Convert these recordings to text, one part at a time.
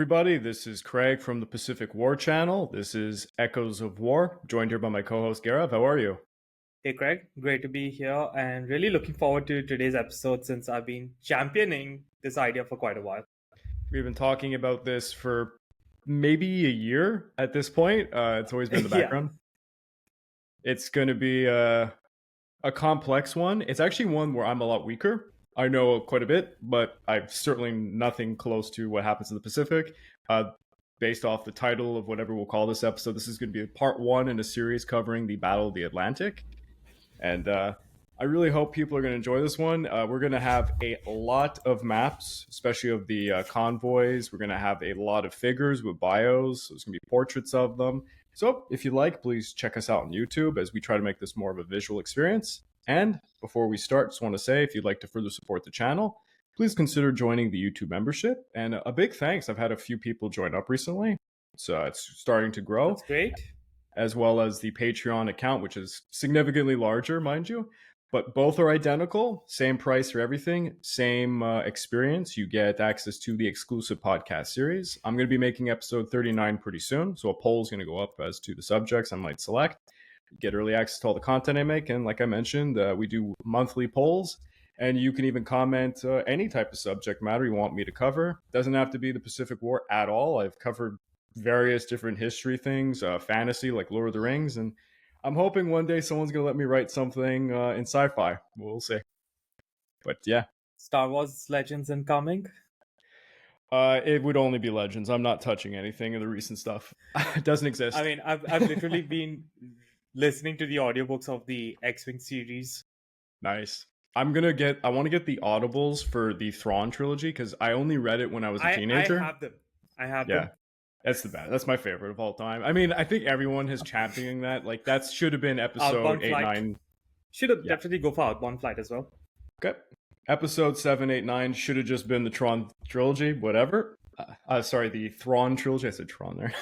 everybody. This is Craig from the Pacific War Channel. This is Echoes of War, joined here by my co-host Gaurav. How are you? Hey Craig, great to be here and really looking forward to today's episode since I've been championing this idea for quite a while. We've been talking about this for maybe a year at this point. It's always been in the Yeah, background. It's going to be a complex one. It's actually one where I'm a lot weaker. I know quite a bit, but I'm certainly nothing close to what happens in the Pacific. Based off the title of whatever we'll call this episode, this is going to be part one in a series covering the Battle of the Atlantic. And I really hope people are going to enjoy this one. We're going to have a lot of maps, especially of the convoys. We're going to have a lot of figures with bios. So there's going to be portraits of them. So if you like, please check us out on YouTube as we try to make this more of a visual experience. And before we start, just want to say, if you'd like to further support the channel, please consider joining the YouTube membership. And a big thanks. I've had a few people join up recently. So it's starting to grow, that's great. as well as the Patreon account, which is significantly larger, mind you. But both are identical, same price for everything, same experience. You get access to the exclusive podcast series. I'm going to be making episode 39 pretty soon, so a poll is going to go up as to the subjects I might select. Get early access to all the content I make, and like I mentioned, we do monthly polls, and you can even comment any type of subject matter you want me to cover. Doesn't have to be the Pacific War at all. I've covered various different history things, fantasy like Lord of the Rings, and I'm hoping one day someone's gonna let me write something in sci-fi. We'll see. But yeah, Star Wars Legends incoming. it would only be Legends. I'm not touching anything of the recent stuff. It doesn't exist. I mean, I've literally been listening to the audiobooks of the X-Wing series. Nice. I want to get the audibles for the Thrawn trilogy because I only read it when I was a I teenager. have them. I have Yeah. them. That's the best. That's my favorite of all time. I mean, I think everyone has championing that. Like that should have been episode Outbound 8, Flight. 9. Should have Yeah. definitely go for Outbound Flight as well. Okay. Episode 7, 8, 9 should have just been the Tron trilogy, whatever. Sorry, the Thrawn trilogy. I said Tron there.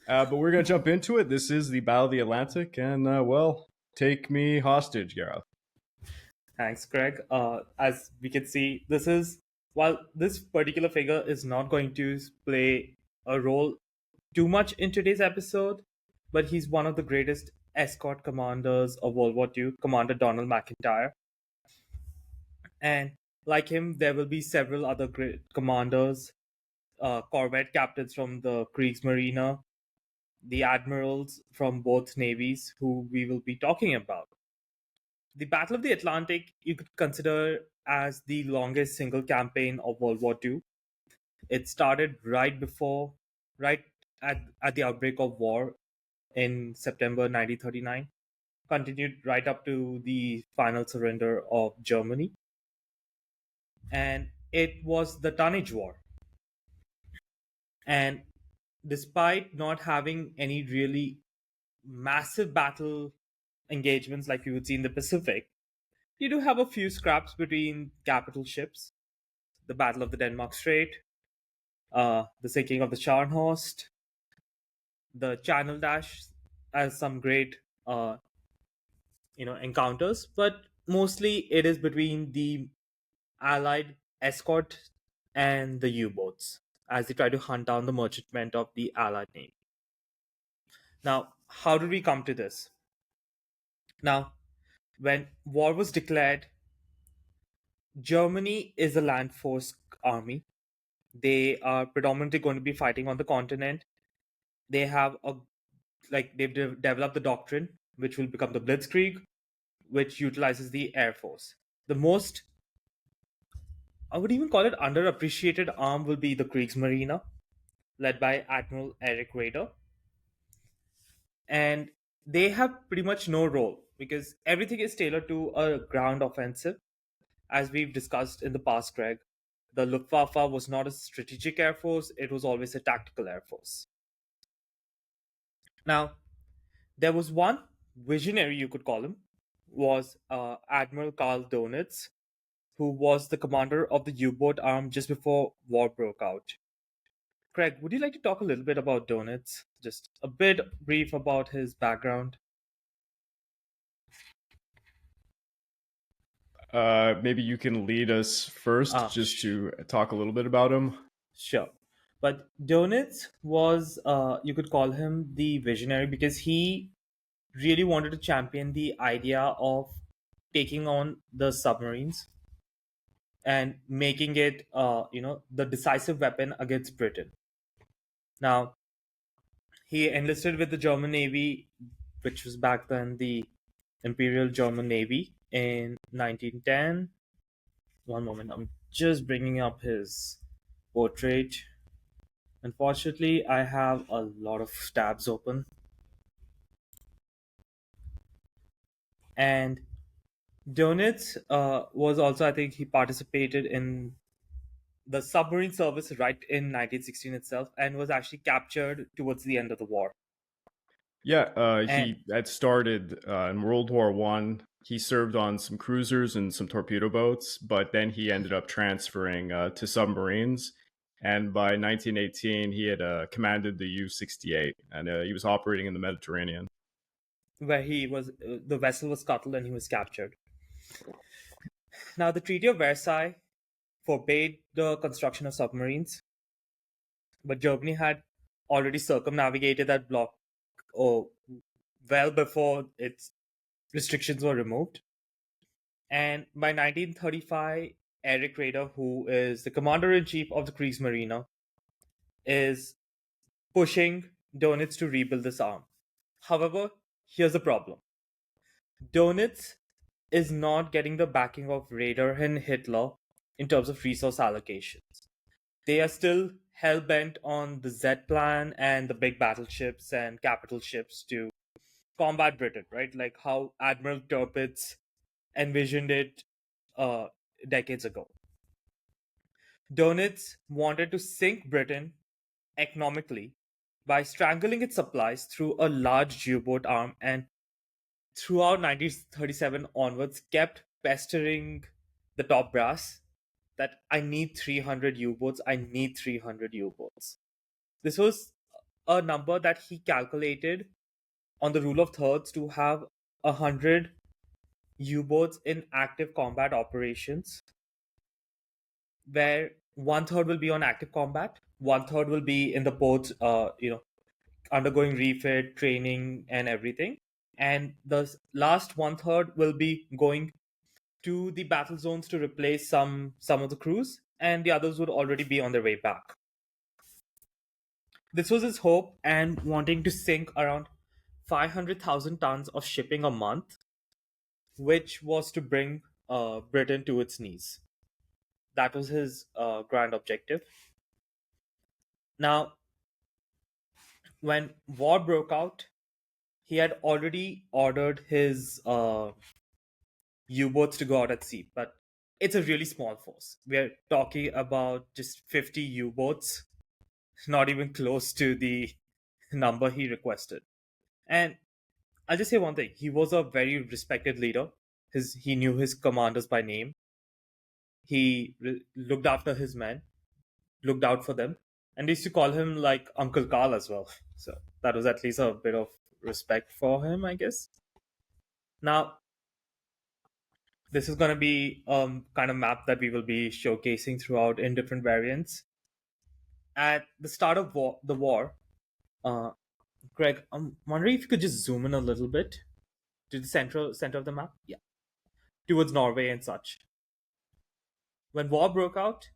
But we're going to jump into it. This is the Battle of the Atlantic. And, well, take me hostage, Gareth. Thanks, Craig. As we can see, while this particular figure is not going to play a role too much in today's episode, but he's one of the greatest escort commanders of World War II, Commander Donald McIntyre. And like him, there will be several other great commanders, corvette captains from the Kriegsmarine, the admirals from both navies, who we will be talking about. The Battle of the Atlantic, you could consider as the longest single campaign of World War II. It started right at the outbreak of war in September 1939, continued right up to the final surrender of Germany. And it was the tonnage war. And despite not having any really massive battle engagements like you would see in the Pacific, you do have a few scraps between capital ships. The Battle of the Denmark Strait, the sinking of the Scharnhorst, the Channel Dash, as some great encounters, but mostly it is between the Allied escort and the U-boats as they try to hunt down the merchantmen of the Allied Navy. Now, how did we come to this? Now, when war was declared, Germany is a land force army. They are predominantly going to be fighting on the continent. They have they've developed the doctrine, which will become the Blitzkrieg, which utilizes the Air Force. The most, I would even call it underappreciated arm will be the Kriegsmarine, led by Admiral Eric Raeder. And they have pretty much no role because everything is tailored to a ground offensive. As we've discussed in the past, Greg, the Luftwaffe was not a strategic air force, it was always a tactical air force. Now, there was one visionary, you could call him, was Admiral Karl Donitz, who was the commander of the U-boat arm just before war broke out. Craig, would you like to talk a little bit about Donitz? Just a bit brief about his background. Maybe you can lead us first just to talk a little bit about him. Sure. But Donitz was, you could call him the visionary because he really wanted to champion the idea of taking on the submarines and making it, the decisive weapon against Britain. Now, he enlisted with the German Navy, which was back then the Imperial German Navy, in 1910. One moment, I'm just bringing up his portrait. Unfortunately, I have a lot of tabs open. And Donitz was also, I think, he participated in the submarine service right in 1916 itself and was actually captured towards the end of the war. Yeah, And he had started in World War One. He served on some cruisers and some torpedo boats, but then he ended up transferring to submarines. And by 1918, he had commanded the U-68, and he was operating in the Mediterranean. where he was, the vessel was scuttled and he was captured. Now, the Treaty of Versailles forbade the construction of submarines, but Germany had already circumnavigated that block, oh, well before its restrictions were removed. And by 1935, Eric Rader, who is the commander in chief of the Kriegsmarine, is pushing Donitz to rebuild this arm. However, here's the problem: Donitz is not getting the backing of Rader and Hitler in terms of resource allocations. They are still hell bent on the Z plan and the big battleships and capital ships to combat Britain, right? Like how Admiral Tirpitz envisioned it uh, decades ago. Donitz wanted to sink Britain economically by strangling its supplies through a large U-boat arm, and throughout 1937 onwards kept pestering the top brass that I need 300 U-boats, I need 300 U-boats. This was a number that he calculated on the rule of thirds to have 100 U-boats in active combat operations, where one third will be on active combat, one third will be in the ports, undergoing refit, training, and everything, and the last one third will be going to the battle zones to replace some of the crews, and the others would already be on their way back. This was his hope, and wanting to sink around 500,000 tons of shipping a month, which was to bring Britain to its knees. That was his grand objective. Now, when war broke out, he had already ordered his U-boats to go out at sea, but it's a really small force. We're talking about just 50 U-boats, not even close to the number he requested. And I'll just say one thing: he was a very respected leader. He knew his commanders by name. He looked after his men, looked out for them, and they used to call him like Uncle Carl as well. So that was at least a bit of respect for him, I guess. Now, this is going to be kind of map that we will be showcasing throughout in different variants. At the start of the war, uh, Greg, I'm wondering if you could just zoom in a little bit to the center of the map. Yeah, towards Norway and such. When war broke out,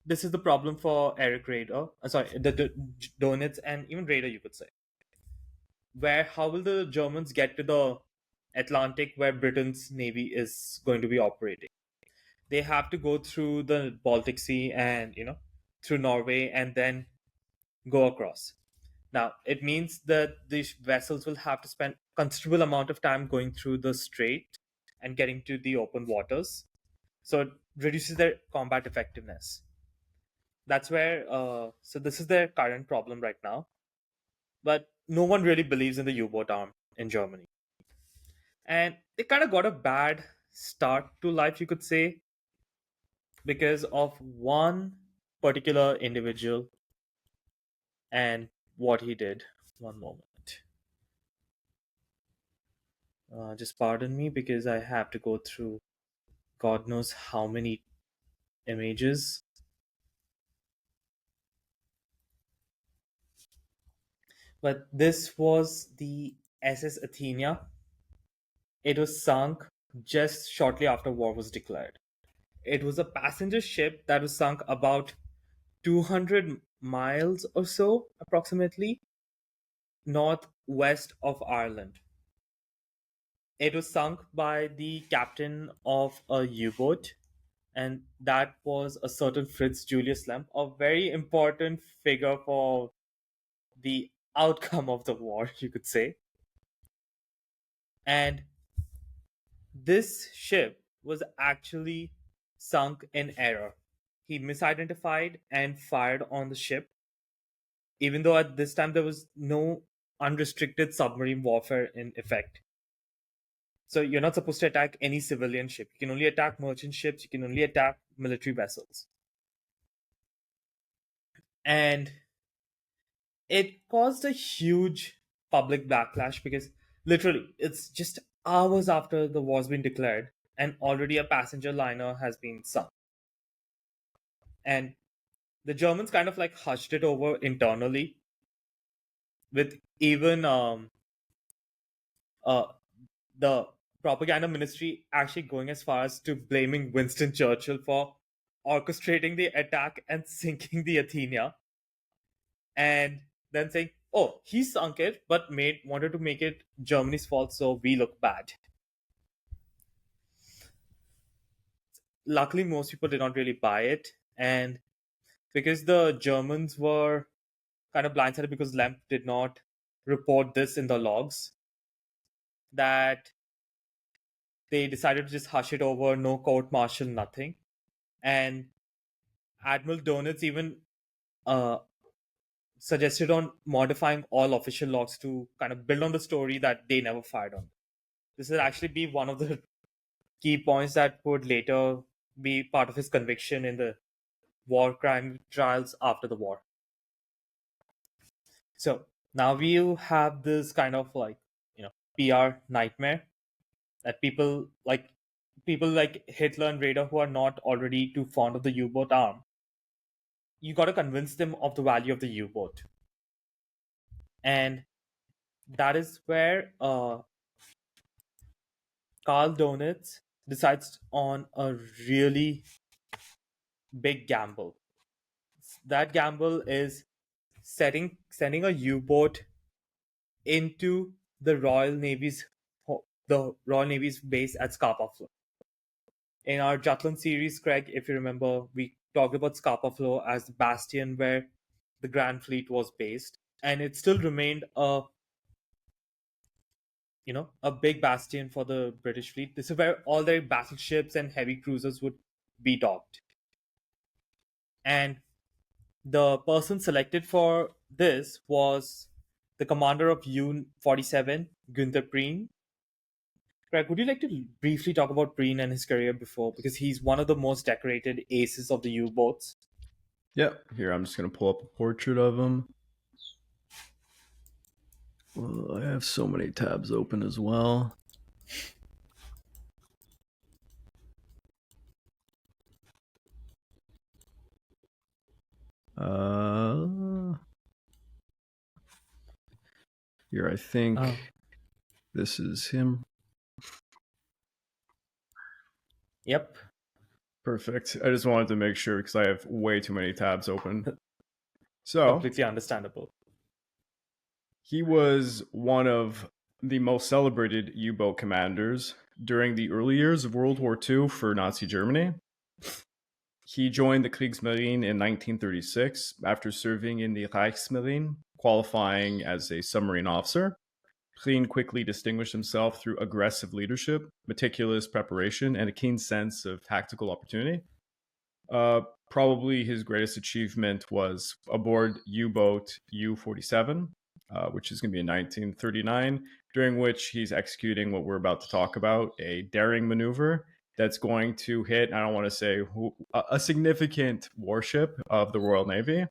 this is the problem for Eric Rader. Sorry, the Donitz and even Rader, you could say. Where how will the Germans get to the Atlantic where Britain's navy is going to be operating? They have to go through the Baltic Sea and through Norway and then go across. Now it means that these vessels will have to spend considerable amount of time going through the strait and getting to the open waters. So it reduces their combat effectiveness. That's where so this is their current problem right now. But no one really believes in the U-boat arm in Germany, and they kind of got a bad start to life, you could say, because of one particular individual and what he did. One moment. Just pardon me because I have to go through God knows how many images. But this was the SS Athena. It was sunk just shortly after war was declared. It was a passenger ship that was sunk about 200 miles or so, approximately, northwest of Ireland. It was sunk by the captain of a U boat, and that was a certain Fritz Julius Lemp, a very important figure for the outcome of the war, you could say. And this ship was actually sunk in error. He misidentified and fired on the ship, even though at this time there was no unrestricted submarine warfare in effect. So you're not supposed to attack any civilian ship. You can only attack merchant ships, you can only attack military vessels. And it caused a huge public backlash because literally it's just hours after the war's been declared and already a passenger liner has been sunk. And the Germans kind of like hushed it over internally, with even uh, the propaganda ministry actually going as far as to blaming Winston Churchill for orchestrating the attack and sinking the Athena, and then saying, "Oh, he sunk it, but made wanted to make it Germany's fault, so we look bad." Luckily, most people did not really buy it, and because the Germans were kind of blindsided because Lemp did not report this in the logs, that they decided to just hush it over, no court martial, nothing. And Admiral Donitz even uh, suggested on modifying all official logs to kind of build on the story that they never fired on. This would actually be one of the key points that would later be part of his conviction in the war crime trials after the war. So now we have this kind of like, PR nightmare that people like Hitler and Rader who are not already too fond of the U-boat arm, you got to convince them of the value of the U-boat. And that is where Karl Donitz decides on a really big gamble. That gamble is sending a U-boat into the Royal Navy's base at Scapa Flow. In our Jutland series, Craig, if you remember, we talked about Scapa Flow as the bastion where the Grand Fleet was based, and it still remained a big bastion for the British fleet. This is where all their battleships and heavy cruisers would be docked. And the person selected for this was the commander of U-47, Günther Prien. Craig, would you like to briefly talk about Prien and his career before? Because he's one of the most decorated aces of the U-boats. Yep. Here, I'm just going to pull up a portrait of him. Well, I have so many tabs open as well. Here, I think this is him. Yep. Perfect. I just wanted to make sure because I have way too many tabs open. So, Completely understandable. he was one of the most celebrated U boat commanders during the early years of World War II for Nazi Germany. He joined the Kriegsmarine in 1936 after serving in the Reichsmarine, qualifying as a submarine officer. Prien quickly distinguished himself through aggressive leadership, meticulous preparation, and a keen sense of tactical opportunity. Probably his greatest achievement was aboard U-boat U-47, which is going to be in 1939, during which he's executing what we're about to talk about, a daring maneuver that's going to hit, I don't want to say a significant warship of the Royal Navy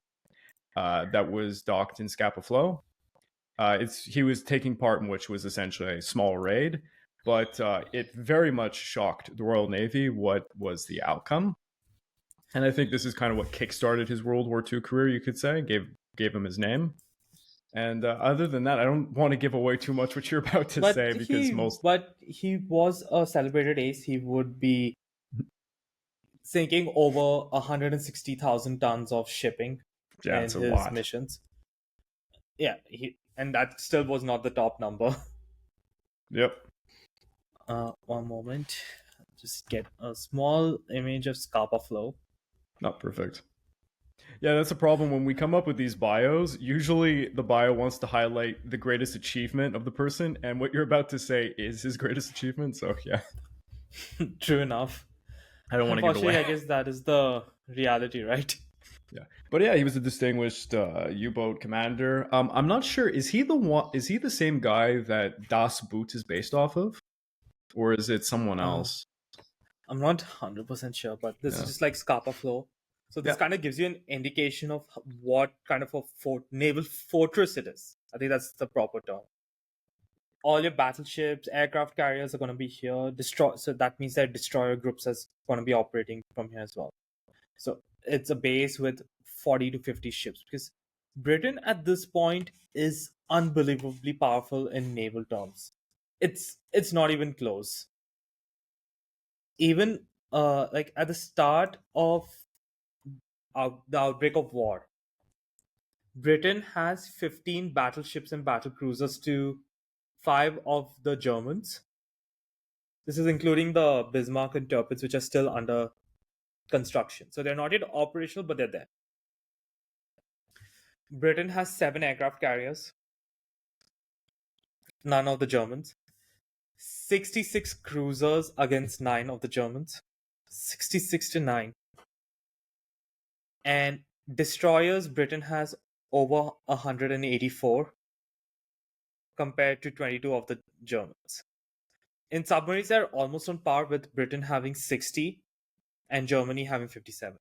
that was docked in Scapa Flow. He was taking part in which was essentially a small raid, but it very much shocked the Royal Navy what was the outcome. And I think this is kind of what kickstarted his World War II career, you could say, gave him his name. And other than that, I don't want to give away too much what you're about to say because most. But he was a celebrated ace. He would be sinking over 160,000 tons of shipping Yeah, in it's a his lot. missions. Yeah, and that still was not the top number. Yep. One moment, just get a small image of Scapa flow. Not perfect. Yeah, that's a problem when we come up with these bios. Usually the bio wants to highlight the greatest achievement of the person, and what you're about to say is his greatest achievement. So, yeah, True enough. I don't want to give it Unfortunately, away. I guess that is the reality, right? Yeah. But yeah, he was a distinguished U-boat commander. I'm not sure, is he the one, is he the same guy that Das Boot is based off of? Or is it someone Uh, else? I'm not 100% sure, but this is Yeah. just like Scapa flow. So this Yeah. kind of gives you an indication of what kind of a naval fortress it is. I think that's the proper term. All your battleships, aircraft carriers are going to be here. So that means that destroyer groups is going to be operating from here as well. So it's a base with 40 to 50 ships because Britain at this point is unbelievably powerful in naval terms. It's not even close. Even like at the start of the outbreak of war, Britain has 15 battleships and battle cruisers to 5 of the Germans. This is including the Bismarck and Tirpitz, which are still under construction. So they're not yet operational, but they're there. Britain has 7 aircraft carriers, none of the Germans. 66 cruisers against 9 of the Germans. 66 to 9. And destroyers, Britain has over 184 compared to 22 of the Germans. In submarines, they're almost on par with Britain having 60 and Germany having 57.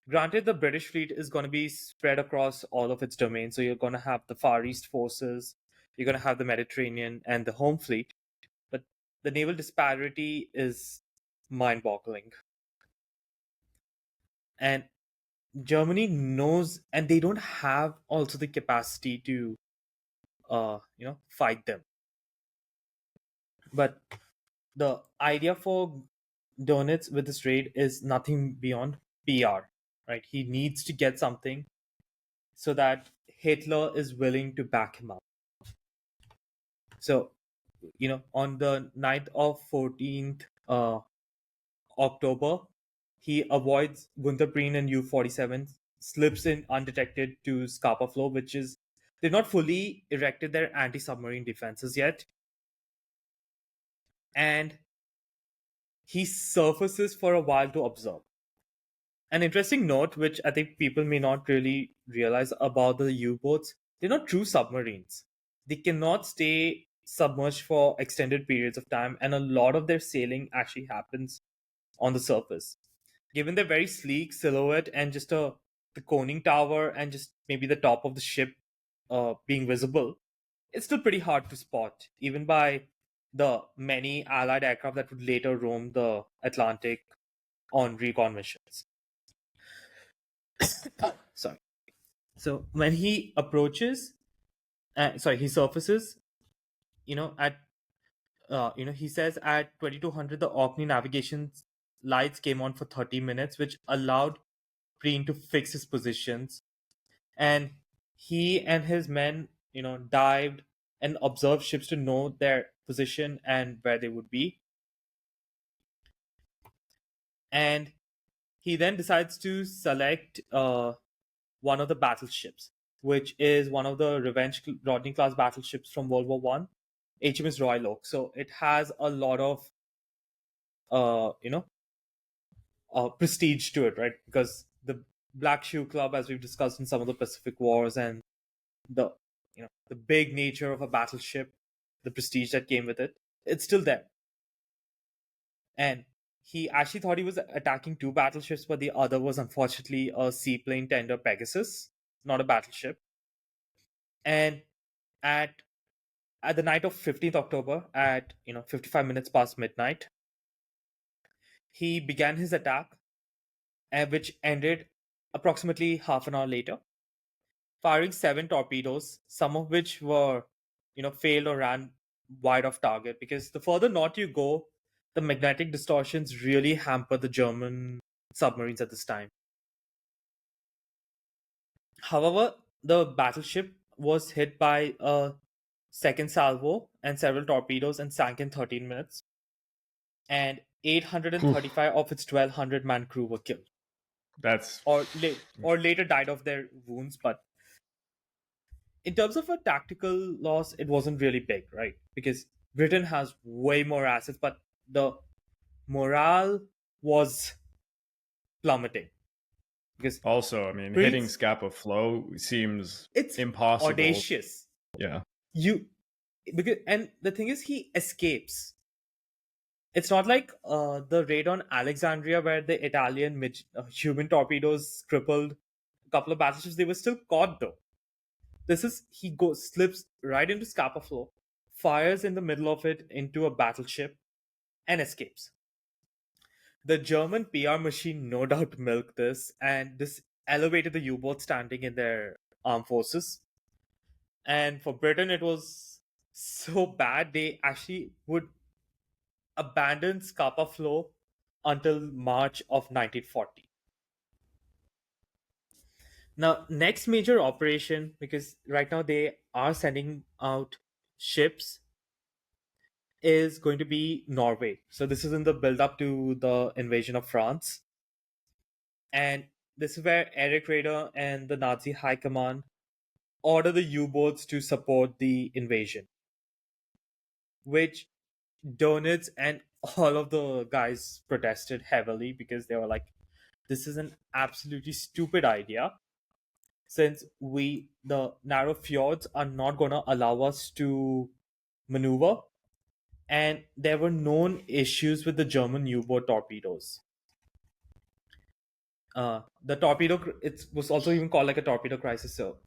Granted, the British fleet is going to be spread across all of its domains. So you're going to have the Far East forces, you're going to have the Mediterranean and the home fleet. But the naval disparity is mind boggling. And Germany knows, and they don't have also the capacity to, fight them. But the idea for Donitz with this raid is nothing beyond PR, right? He needs to get something so that Hitler is willing to back him up. So, on the night of 14th October, he avoids Gunther Preen and U-47, slips in undetected to Scapa Flow, which is they've not fully erected their anti-submarine defenses yet. And he surfaces for a while to observe. An interesting note, which I think people may not really realize about the U-boats, they're not true submarines. They cannot stay submerged for extended periods of time, and a lot of their sailing actually happens on the surface. Given their very sleek silhouette and just the coning tower and just maybe the top of the ship being visible, it's still pretty hard to spot, even by the many Allied aircraft that would later roam the Atlantic on recon missions. Sorry. So when he approaches, he surfaces, at he says at 2200 the Orkney navigation lights came on for 30 minutes, which allowed Preen to fix his positions, and he and his men, dived and observed ships to know their position and where they would be. And he then decides to select one of the battleships, which is one of the Revenge Rodney class battleships from World War One, HMS Royal Oak. So it has a lot of uh, you know prestige to it, right? Because the Black Shoe Club, as we've discussed in some of the Pacific Wars, and the the big nature of a battleship, the prestige that came with it, it's still there. And he actually thought he was attacking 2 battleships, but the other was unfortunately a seaplane tender Pegasus, not a battleship. And at the night of 15th October, at 55 minutes past midnight, he began his attack, which ended approximately half an hour later. firing 7 torpedoes, some of which were, failed or ran wide of target. Because the further north you go, the magnetic distortions really hamper the German submarines at this time. However, the battleship was hit by a second salvo and several torpedoes and sank in 13 minutes. And Whew, 835 of its 1,200 man crew were killed that's or later died of their wounds. But in terms of a tactical loss, it wasn't really big, right? Because Britain has way more assets, but the morale was plummeting because also, I mean, hitting Britain's Scapa Flow seems it's impossible. audacious. Yeah. You because and the thing is, he escapes. It's not like the raid on Alexandria where the Italian human torpedoes crippled a couple of battleships. They were still caught though. This is he goes slips right into Scapa Flow, fires in the middle of it into a battleship, and escapes. The German PR machine no doubt milked this, and this elevated the U-boat standing in their armed forces. And for Britain, it was so bad they actually would abandon Scapa Flow until March of 1940. Now, next major operation, because right now they are sending out ships, is going to be Norway. So this is in the build up to the invasion of France. And this is where Eric Raeder and the Nazi High Command order the U-boats to support the invasion, which Donitz and all of the guys protested heavily because they were like, this is an absolutely stupid idea since the narrow fjords are not going to allow us to maneuver, and there were known issues with the German U-boat torpedoes. The it was also even called like a torpedo crisis. So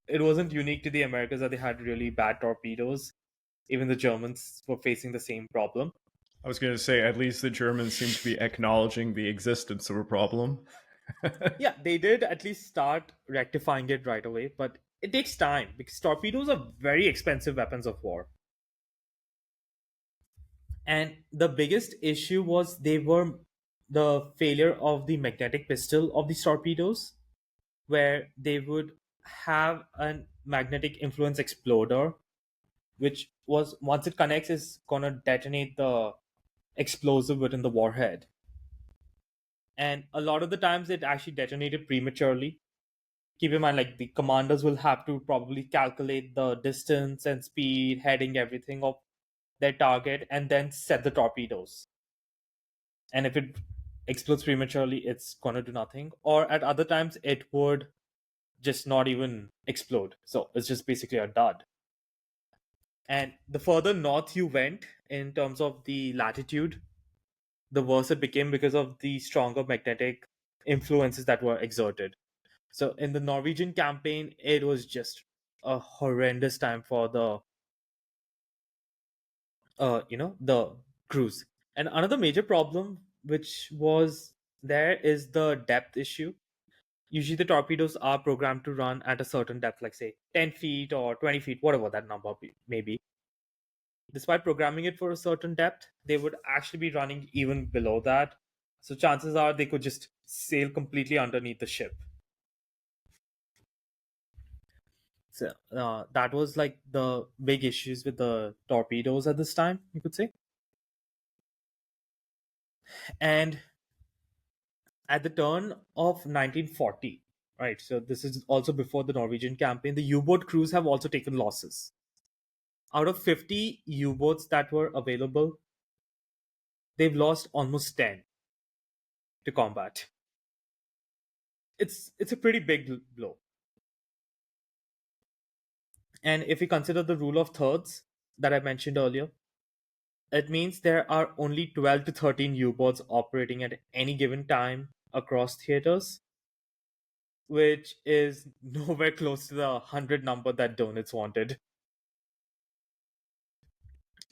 it wasn't unique to the Americas that they had really bad torpedoes. Even the Germans were facing the same problem. I was going to say, at least the Germans seem to be acknowledging the existence of a problem. Yeah, they did at least start rectifying it right away, but it takes time because torpedoes are very expensive weapons of war. And the biggest issue was they were the failure of the magnetic pistol of these torpedoes, where they would have a magnetic influence exploder, which was once it connects is gonna detonate the explosive within the warhead. And a lot of the times it actually detonated prematurely. Keep in mind, like the commanders will have to probably calculate the distance and speed, heading, everything of their target, and then set the torpedoes. And if it explodes prematurely, it's gonna do nothing. Or at other times, it would just not even explode. So it's just basically a dud. And the further north you went in terms of the latitude, the worse it became because of the stronger magnetic influences that were exerted. So in the Norwegian campaign, it was just a horrendous time for the crews. And another major problem which was there is the depth issue. Usually the torpedoes are programmed to run at a certain depth, like say 10 feet or 20 feet, whatever that number may be. Despite programming it for a certain depth, they would actually be running even below that. So chances are they could just sail completely underneath the ship. So that was like the big issues with the torpedoes at this time, you could say. And at the turn of 1940, right? So this is also before the Norwegian campaign. The U-boat crews have also taken losses. Out of 50 U-boats that were available, they've lost almost 10 to combat. It's a pretty big blow. And if we consider the rule of thirds that I mentioned earlier, it means there are only 12 to 13 U-boats operating at any given time across theaters, which is nowhere close to the 100 number that Donitz wanted.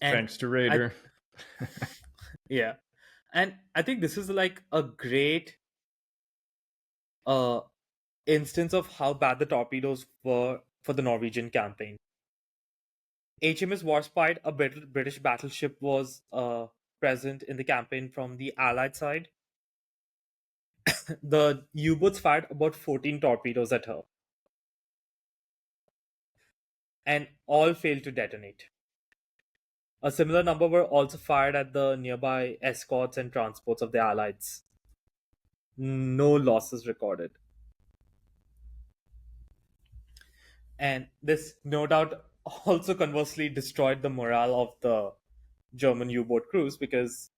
And Thanks to I Raider. yeah, and I think this is like a great instance of how bad the torpedoes were for the Norwegian campaign. HMS Warspite, a British battleship, was present in the campaign from the Allied side. The U-boats fired about 14 torpedoes at her, and all failed to detonate. A similar number were also fired at the nearby escorts and transports of the Allies. No losses recorded. And this, no doubt, also conversely destroyed the morale of the German U-boat crews, because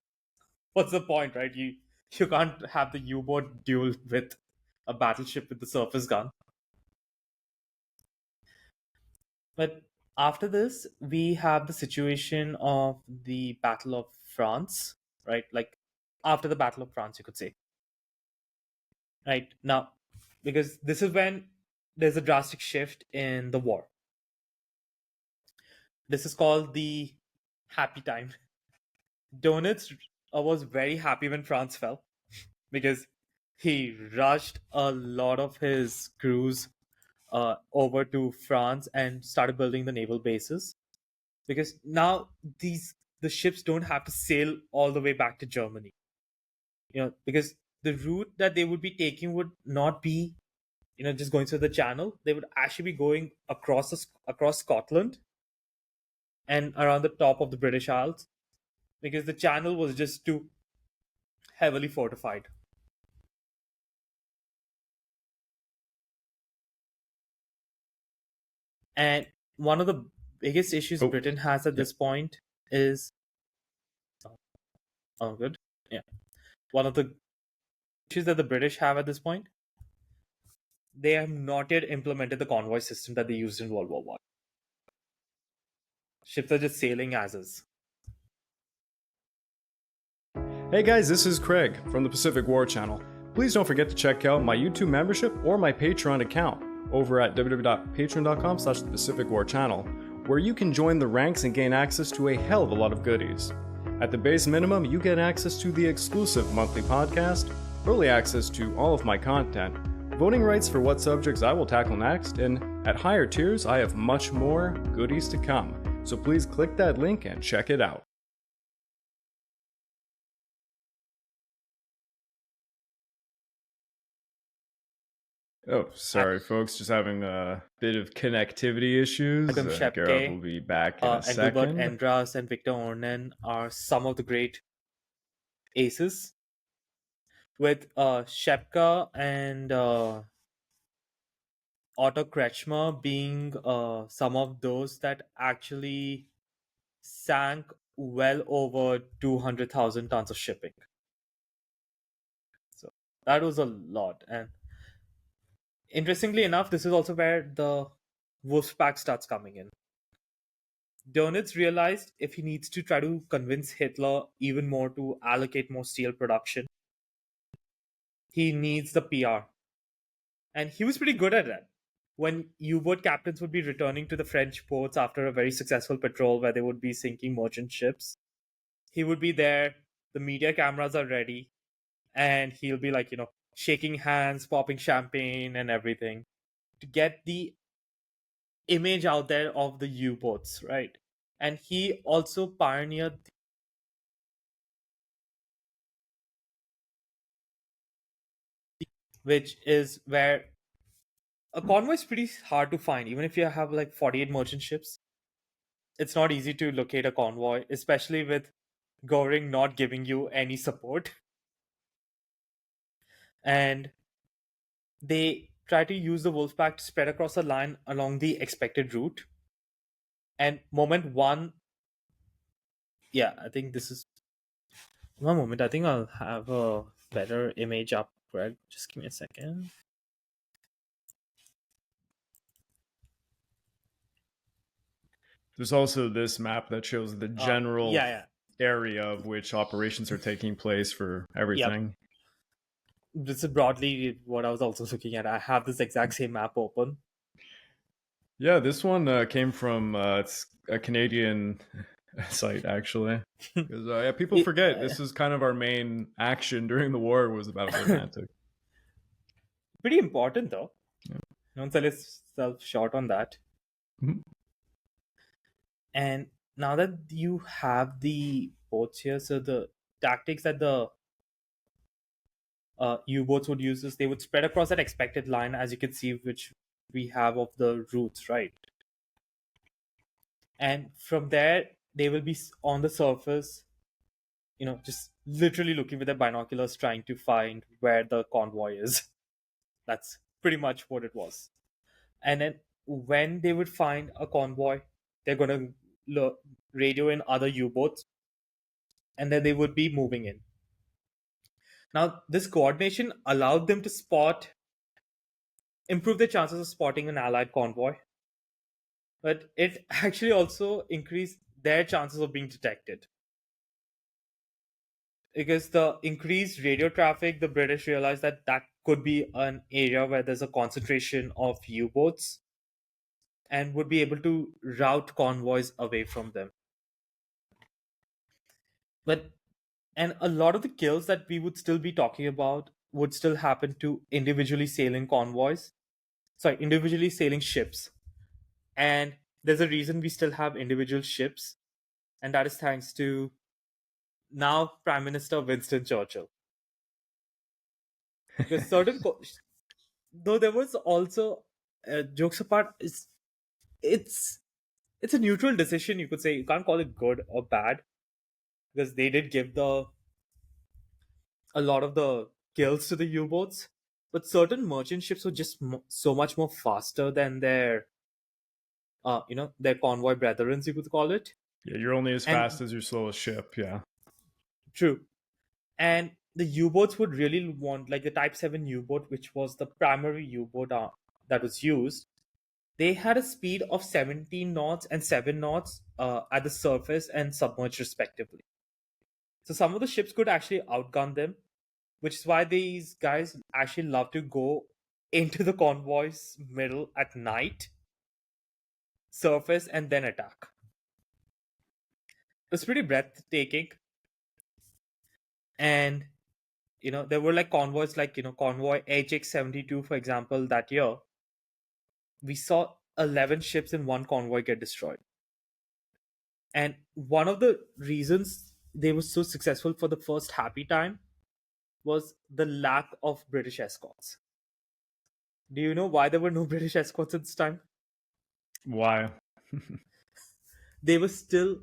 what's the point, right? You can't have the U-boat duel with a battleship with the surface gun. But after this, we have the situation of the Battle of France, right? Like after the Battle of France, you could say. Right now, because this is when there's a drastic shift in the war. This is called the happy time. Donitz was very happy when France fell, because he rushed a lot of his crews over to France and started building the naval bases, because now the ships don't have to sail all the way back to Germany. Because the route that they would be taking would not be just going through the channel. They would actually be going across Scotland and around the top of the British Isles, because the channel was just too heavily fortified. And one of the biggest issues Britain has at this point is good. Yeah. One of the issues that the British have at this point, they have not yet implemented the convoy system that they used in World War One. Ships are just sailing as is. Hey guys, this is Craig from the Pacific War Channel. Please don't forget to check out my YouTube membership or my Patreon account over at www.patreon.com/thepacificwarchannel, where you can join the ranks and gain access to a hell of a lot of goodies. At the base minimum, you get access to the exclusive monthly podcast, early access to all of my content, voting rights for what subjects I will tackle next, and at higher tiers, I have much more goodies to come. So please click that link and check it out. Oh, sorry, folks. Just having a bit of connectivity issues. Gareth will be back in a second. Engelbert Endras and Victor Ornen are some of the great aces, with Shepka and Otto Kretschmer being some of those that actually sank well over 200,000 tons of shipping. So that was a lot. And interestingly enough, this is also where the Wolfpack starts coming in. Donitz realized if he needs to try to convince Hitler even more to allocate more steel production, he needs the PR. And he was pretty good at that. When U-boat captains would be returning to the French ports after a very successful patrol where they would be sinking merchant ships, he would be there, the media cameras are ready, and he'll be like, shaking hands, popping champagne and everything to get the image out there of the U-boats, right? And he also pioneered, which is where a convoy is pretty hard to find. Even if you have like 48 merchant ships, it's not easy to locate a convoy, especially with Goring not giving you any support. And they try to use the Wolfpack to spread across the line along the expected route. And moment one, I think this is one moment. I think I'll have a better image up, Greg. Just give me a second. There's also this map that shows the general area of which operations are taking place for everything. This is broadly what I was also looking at. I have this exact same map open. Yeah, this one came from it's a Canadian site, actually. Because people forget this is kind of our main action during the war was the Battle of the Atlantic. Pretty important, though. Don't sell yourself short on that. Mhm. And now that you have the boats here, so the tactics that the U-boats would use is they would spread across that expected line, as you can see, which we have of the routes, right? And from there, they will be on the surface, just literally looking with their binoculars, trying to find where the convoy is. That's pretty much what it was. And then when they would find a convoy, they're going to radio in other U-boats, and then they would be moving in. Now, this coordination allowed them to improve their chances of spotting an allied convoy, but it actually also increased their chances of being detected. Because the increased radio traffic, the British realized that that could be an area where there's a concentration of U-boats and would be able to route convoys away from them. But and a lot of the kills that we would still be talking about would still happen to individually sailing convoys. Sorry, individually sailing ships. And there's a reason we still have individual ships, and that is thanks to now Prime Minister Winston Churchill. Because though there was also jokes apart, it's it's a neutral decision. You could say you can't call it good or bad because they did give the a lot of the kills to the U-boats, but certain merchant ships were just so much more faster than their convoy brethren, you could call it. Yeah, you're only as And fast as your slowest ship. Yeah. true. And the U-boats would really want, like the Type 7 U-boat, which was the primary U-boat that was used. They had a speed of 17 knots and 7 knots at the surface and submerged respectively. So some of the ships could actually outgun them, which is why these guys actually love to go into the convoy's middle at night, surface, and then attack. It's pretty breathtaking. And there were like convoys like convoy HX-72, for example. That year we saw 11 ships in one convoy get destroyed. And one of the reasons they were so successful for the first happy time was the lack of British escorts. Do you know why there were no British escorts at this time? Why? They were still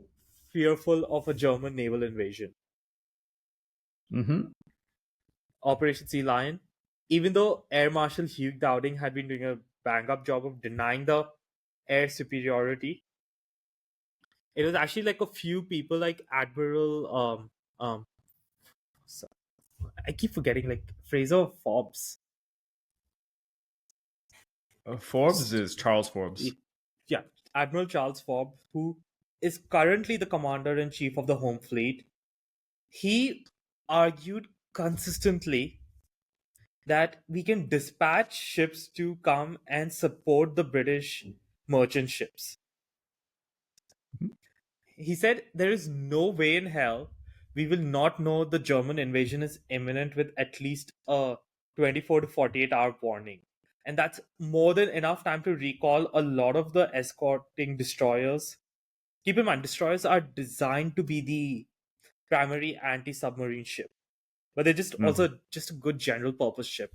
fearful of a German naval invasion. Hmm. Operation Sea Lion, even though Air Marshal Hugh Dowding had been doing a bang up job of denying the air superiority, it was actually like a few people like Admiral so- I keep forgetting, like Fraser Forbes. Forbes is Charles Forbes. Yeah, Admiral Charles Forbes, who is currently the commander in chief of the Home Fleet. He argued consistently that we can dispatch ships to come and support the British merchant ships. He said there is no way in hell we will not know the German invasion is imminent with at least a 24 to 48-hour warning. And that's more than enough time to recall a lot of the escorting destroyers. Keep in mind, destroyers are designed to be the primary anti-submarine ship, but they're just Mm. also just a good general purpose ship.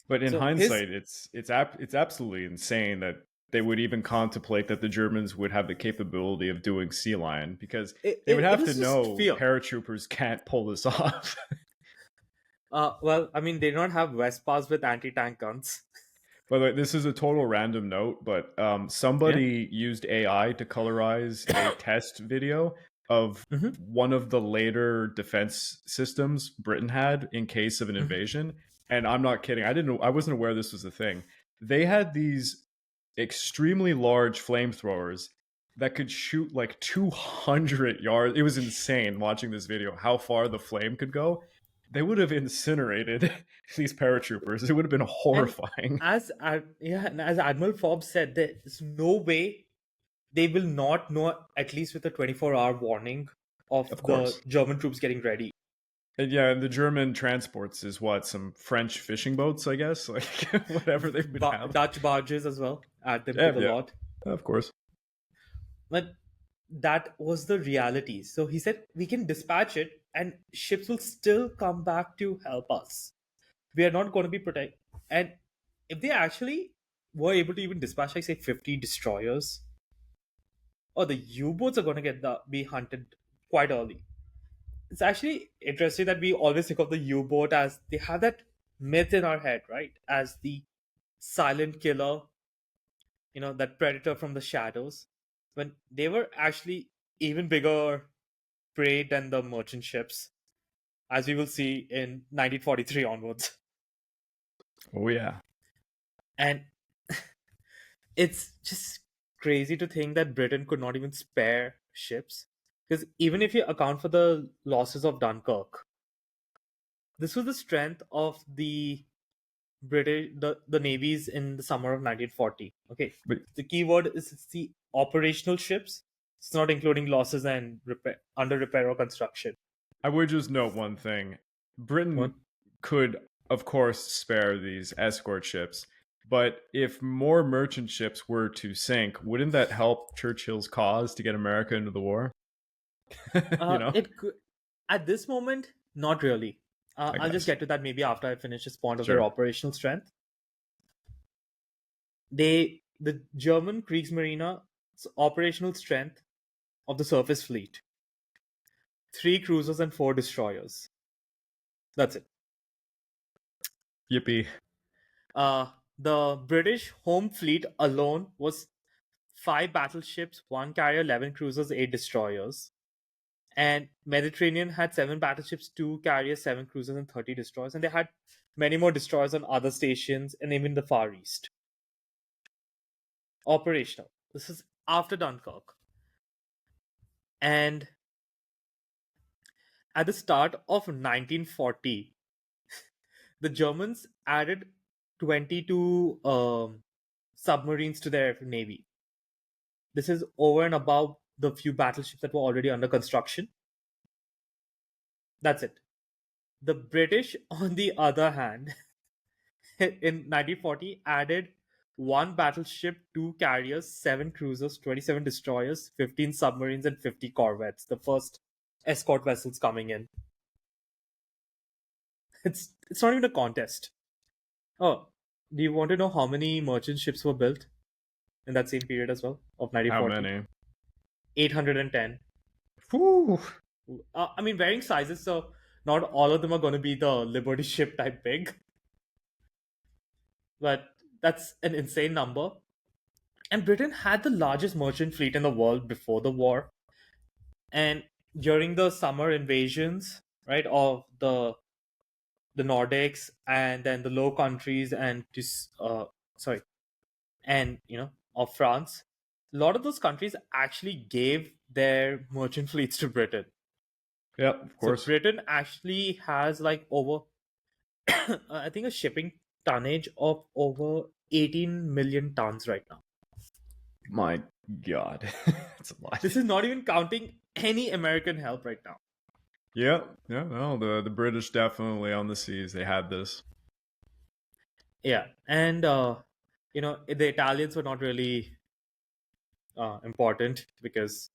But in So his hindsight, it's absolutely insane that they would even contemplate that the Germans would have the capability of doing Sea Lion, because it, they would it, it have to was just know fear. paratroopers can't pull this off. Well, I mean, they don't have Vespas with anti-tank guns. By the way, this is a total random note, but Yeah. somebody used AI to colorize a test video of Hmm. one of the later defense systems Britain had in case of an Hmm. invasion. And I'm not kidding. I wasn't aware this was a thing. They had these extremely large flamethrowers that could shoot like 200 yards. It was insane watching this video how far the flame could go. They would have incinerated these paratroopers. It would have been And horrifying. and as Admiral Forbes said, there's no way they will not know, at least with a 24-hour warning, of Of the course. German troops getting ready. And yeah, and the German transports is what, some French fishing boats, I guess, like whatever they would have. Dutch barges as well. Add them to Yeah, the yeah, lot. of course. But that was the reality. So he said we can dispatch it, and ships will still come back to help us. We are not going to be protected. And if they actually were able to even dispatch, like say, 50 destroyers, or the U-boats are going to be hunted quite early. It's actually interesting that we always think of the U-boat as they have that myth in our head, right? As the silent killer, that predator from the shadows, when they were actually even bigger prey than the merchant ships, as we will see in 1943 onwards. Oh yeah. And it's just crazy to think that Britain could not even spare ships. Because even if you account for the losses of Dunkirk, this was the strength of the the navies in the summer of 1940. Okay, But the key word is it's the operational ships. It's not including losses and under repair or construction. I would just note one thing. What? Britain could, of course, spare these escort ships, but if more merchant ships were to sink, wouldn't that help Churchill's cause to get America into the war? you know, It could, at this moment, not really. I I'll just guess. get to that maybe after I finish this point of their Sure. operational strength. The German Kriegsmarine operational strength of the surface fleet: three cruisers and four destroyers. That's it. Yippee. The British home fleet alone was five battleships, one carrier, 11 cruisers, eight destroyers. And Mediterranean had seven battleships, two carriers, seven cruisers, and 30 destroyers. And they had many more destroyers on other stations and even the Far East. Operational. This is after Dunkirk. And at the start of 1940, the Germans added 22 submarines to their navy. This is over and above the few battleships that were already under construction. That's it. The British, on the other hand, in 1940 added one battleship, two carriers, seven cruisers, 27 destroyers, 15 submarines, and 50 corvettes. The first escort vessels coming in. It's not even a contest. Oh, do you want to know how many merchant ships were built in that same period as well of How 1940? many? 810. Whew. I mean, varying sizes, so not all of them are going to be the Liberty ship type big, but that's an insane number. And Britain had the largest merchant fleet in the world before the war. And during the summer invasions, right, of the Nordics and then the Low Countries and sorry, and of France, a lot of those countries actually gave their merchant fleets to Britain. Yep, of So course. Britain actually has like over, I think, a shipping tonnage of over 18 million tons right now. My God. It's a lot. This is not even counting any American help right now. Yeah, yeah, no, the British definitely on the seas, they had this. Yeah, and the Italians were not really important because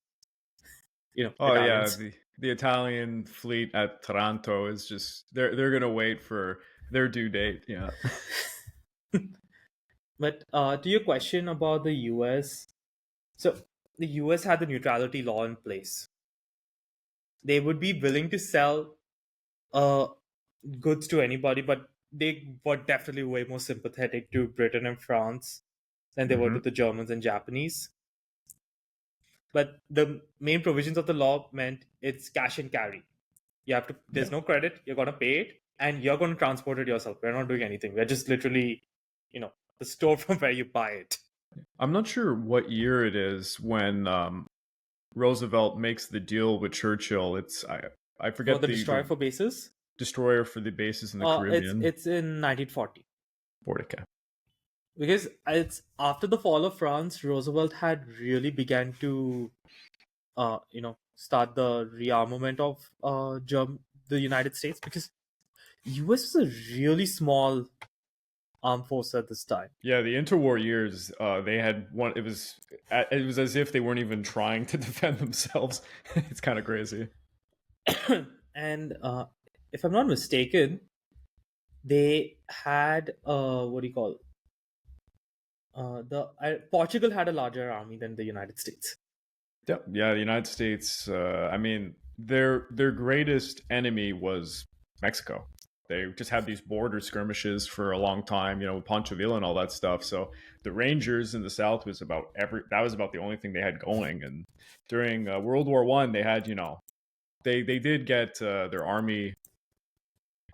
Oh yeah, Italians. the Italian fleet at Taranto is just they're gonna wait for their due date. Yeah. But to your question about the U.S., so the U.S. had the neutrality law in place. They would be willing to sell uh, goods to anybody, but they were definitely way more sympathetic to Britain and France than they were hmm to the Germans and Japanese. But the main provisions of the law meant it's cash and carry. You have to. Yeah. There's no credit. You're gonna pay it, and you're gonna transport it yourself. We're not doing anything. We're just literally, the store from where you buy it. I'm not sure what year it is when Roosevelt makes the deal with Churchill. I For forget the destroyer the for bases, destroyer for the bases in the it's Caribbean. it's in 1940, Fortica. because it's after the fall of France. Roosevelt had really began to, start the rearmament of the United States, because US was a really small armed force at this time. Yeah, the interwar years, they had one. It was as if they weren't even trying to defend themselves. It's kind of crazy. And if I'm not mistaken, they had what do you call the Portugal had a larger army than the United States. Yep. Yeah, the United States. I mean, their greatest enemy was Mexico. They just had these border skirmishes for a long time, with Pancho Villa and all that stuff. So the Rangers in the South was about that was about the only thing they had going. And during World War One, they had, they did get their army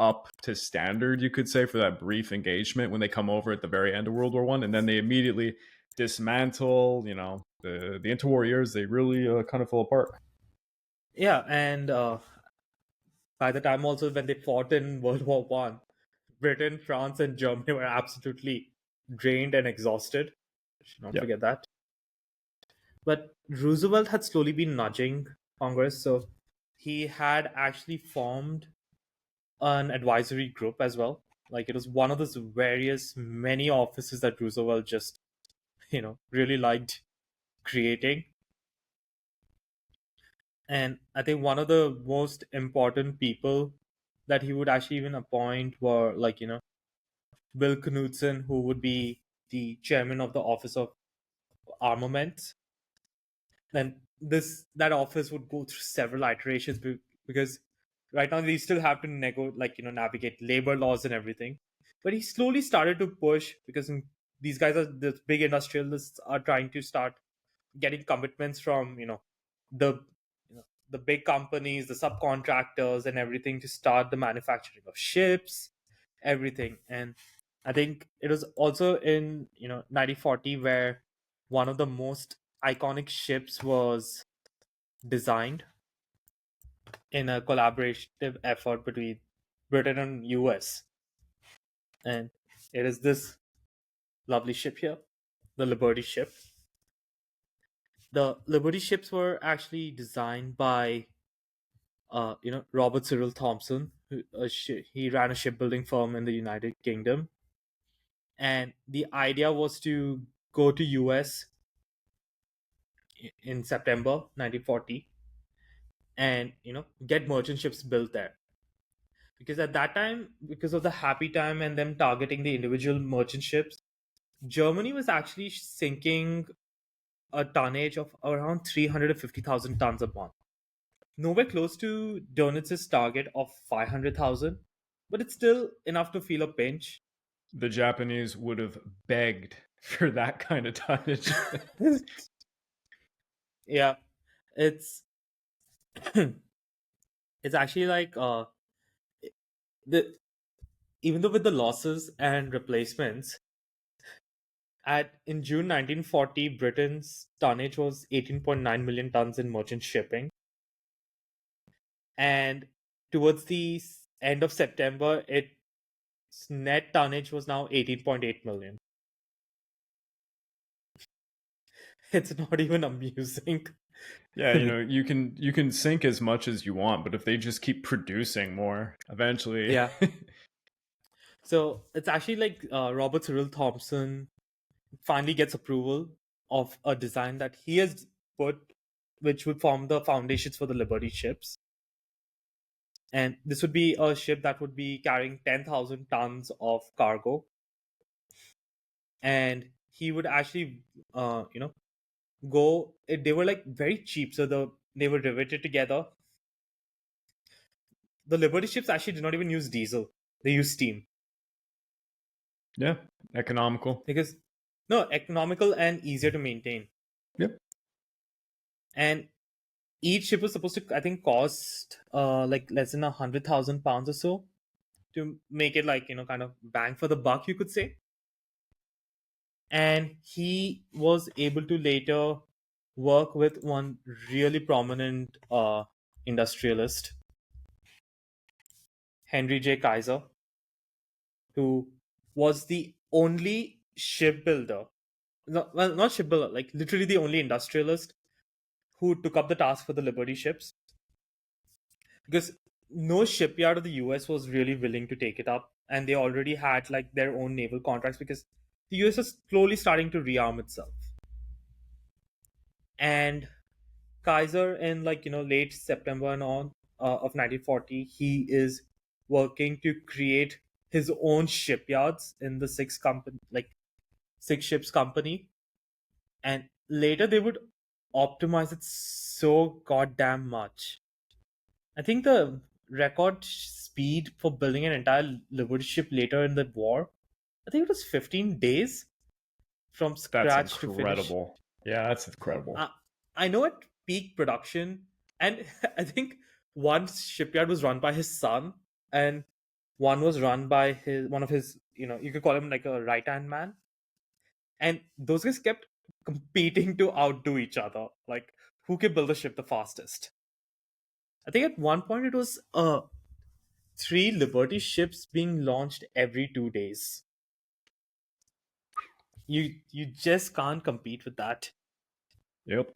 up to standard, you could say, for that brief engagement when they come over at the very end of World War One, and then they immediately dismantle. The interwar years, they really kind of fall apart. Yeah, and by the time also when they fought in World War One, Britain, France, and Germany were absolutely drained and exhausted. Should not Yeah, forget that. But Roosevelt had slowly been nudging Congress, so he had actually formed an advisory group as well. Like it was one of those various many offices that Roosevelt just, really liked creating. And I think one of the most important people that he would actually even appoint were Bill Knudsen, who would be the chairman of the Office of Armaments. Then that office would go through several iterations because right now they still have to navigate labor laws and everything. But he slowly started to push because these guys are the big industrialists are trying to start getting commitments from the the big companies, the subcontractors, and everything to start the manufacturing of ships, everything. And I think it was also in 1940 where one of the most iconic ships was designed in a collaborative effort between Britain and US. And it is this lovely ship here, the Liberty ship. The Liberty ships were actually designed by Robert Cyril Thompson. He ran a shipbuilding firm in the United Kingdom, and the idea was to go to US in September 1940 and get merchant ships built there, because at that time, because of the happy time and them targeting the individual merchant ships, Germany was actually sinking a tonnage of around 350,000 tons a month, nowhere close to Donitz's target of 500,000, but it's still enough to feel a pinch. the Japanese would have begged for that kind of tonnage. Yeah, it's it's actually like the even though with the losses and replacements, at in June 1940, Britain's tonnage was 18.9 million tons in merchant shipping, and towards the end of September, its net tonnage was now 18.8 million. It's not even amusing. Yeah, you can sink as much as you want, but if they just keep producing more, eventually. Yeah. So it's actually like Robert Cyril Thompson finally gets approval of a design that he has put, which would form the foundations for the Liberty ships. And this would be a ship that would be carrying 10,000 tons of cargo. And he would actually, they were like very cheap. So they were riveted together. The Liberty ships actually did not even use diesel, they use steam. Yeah, economical. Because, no, economical and easier to maintain. Yep. And each ship was supposed to, I think, cost like less than 100,000 pounds or so to make it like kind of bang for the buck, you could say. And he was able to later work with one really prominent industrialist, Henry J. Kaiser, who was the only shipbuilder, no, well, not shipbuilder, like literally the only industrialist who took up the task for the Liberty ships. Because no shipyard of the US was really willing to take it up, and they already had like their own naval contracts because the US is slowly starting to rearm itself. And Kaiser in late September and on of 1940, he is working to create his own shipyards in the six ships company, and later they would optimize it so goddamn much. I think the record speed for building an entire Liberty ship later in the war, I think it was 15 days from That's scratch to finish. incredible. Yeah, that's incredible. I, I know at peak production, and I think one shipyard was run by his son, and one was run by his one of his, you could call him like a right hand man, and those guys kept competing to outdo each other, like who could build a ship the fastest. I think at one point it was three Liberty ships being launched every 2 days. You just can't compete with that. Yep.